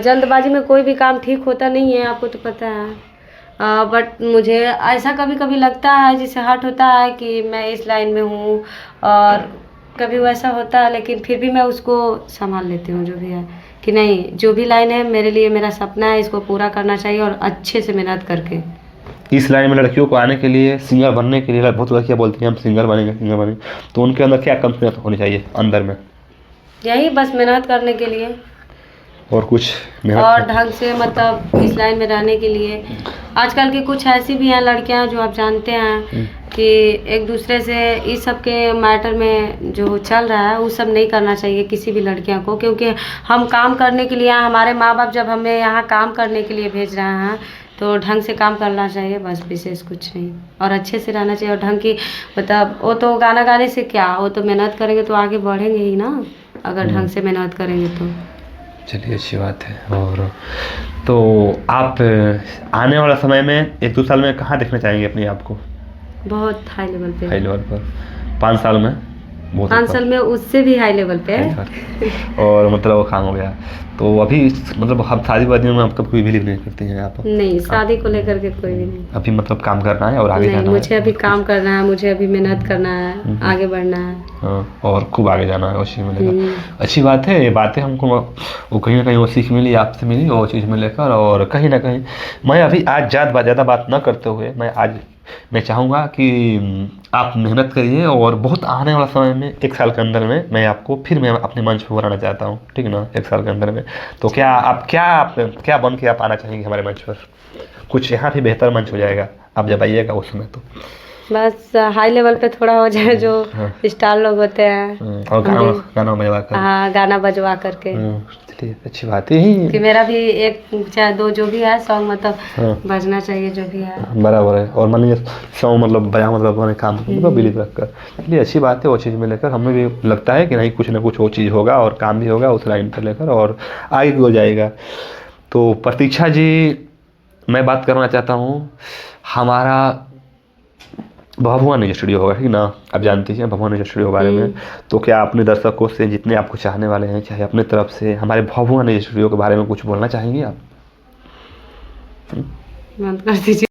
B: जल्दबाजी में कोई भी काम ठीक होता नहीं है, आपको तो पता है। बट मुझे ऐसा कभी कभी लगता है जिससे हर्ट होता है कि मैं इस लाइन में हूँ, और कभी वैसा होता है, लेकिन फिर भी मैं उसको संभाल लेती हूँ जो भी है, कि नहीं जो भी लाइन है मेरे लिए मेरा सपना है, इसको पूरा करना चाहिए और अच्छे से मेहनत करके।
A: इस लाइन में लड़कियों को आने के लिए, सिंगर बनने के लिए बहुत लड़कियाँ बोलती हैं हम सिंगर बनेंगे, तो उनके अंदर क्या कमी होनी चाहिए अंदर में?
B: यही बस मेहनत करने के लिए
A: और कुछ
B: और ढंग से, मतलब इस लाइन में रहने के लिए। आजकल की कुछ ऐसी भी हैं लड़कियां जो आप जानते हैं कि एक दूसरे से इस सब के मैटर में जो चल रहा है वो सब नहीं करना चाहिए किसी भी लड़कियों को, क्योंकि हम काम करने के लिए, हमारे माँ बाप जब हमें यहाँ काम करने के लिए भेज रहे हैं तो ढंग से काम करना चाहिए, बस विशेष कुछ नहीं, और अच्छे से रहना चाहिए। और ढंग की मतलब वो तो गाना गाने से क्या, वो तो मेहनत करेंगे तो आगे बढ़ेंगे ही ना, अगर ढंग से मेहनत करेंगे तो।
A: चलिए अच्छी बात है। और तो आप आने वाला समय में 1-2 साल में कहाँ देखना चाहेंगे अपने आप को?
B: बहुत हाई लेवल पे।
A: हाई लेवल पर 5 साल में?
B: 5 साल में उससे भी हाई लेवल पे।
A: और मतलब वो काम हो गया तो अभी मतलब हम शादी वादी में आपका कोई बिलीव नहीं करती हैं आप?
B: नहीं, शादी को लेकर के कोई भी नहीं।
A: अभी मतलब काम करना है और आगे
B: नहीं,
A: जाना
B: मुझे
A: है।
B: अभी काम करना है, मुझे अभी मेहनत करना है, आगे बढ़ना है।
A: हाँ, और खूब आगे जाना है उसी में लेकर। अच्छी बात है, ये बातें हमको वो कहीं ना कहीं वो सीख मिली, आपसे मिली वो चीज़ में लेकर। और कहीं ना कहीं मैं अभी आज ज़्यादा बात ना करते हुए मैं चाहूँगा कि आप मेहनत करिए, और बहुत आने वाला समय में 1 साल के अंदर में मैं अपने मंच पर बुलाना चाहता हूँ, ठीक है ना? 1 साल के अंदर में तो क्या बन के आप आना चाहेंगे हमारे मंच पर? कुछ यहाँ भी बेहतर मंच हो जाएगा आप जब आइएगा उस समय तो।
B: बस हाई लेवल पे थोड़ा हो जाए, जो स्टार लोग होते हैं,
A: और गाना बजवा कर।
B: हाँ, गाना बजवा करके।
A: चलिए अच्छी बात है
B: कि मेरा भी 1 चाहे 2 जो भी है सॉन्ग मतलब बजना चाहिए जो भी है।
A: बराबर है। और मान लीजिए सॉन्ग मतलब बजा मतलब अपने काम मतलब बिलीव रख कर, चलिए अच्छी बात है। वो चीज़ में लेकर हमें भी लगता है कि नहीं कुछ ना कुछ वो चीज़ होगा और काम भी होगा उस लाइन पर लेकर, और आगे भी हो जाएगा। तो प्रतीक्षा जी, मैं बात करना चाहता हूँ, हमारा भभुआ न्यूज स्टूडियो होगा, ठीक ना? आप जानती हैं भभुआ न्यूज स्टूडियो के बारे में, तो क्या अपने दर्शकों से जितने आपको चाहने वाले हैं, चाहे अपने तरफ से हमारे भभुआ न्यूज स्टूडियो के बारे में कुछ बोलना चाहेंगे आप?
B: बंद कर दीजिए।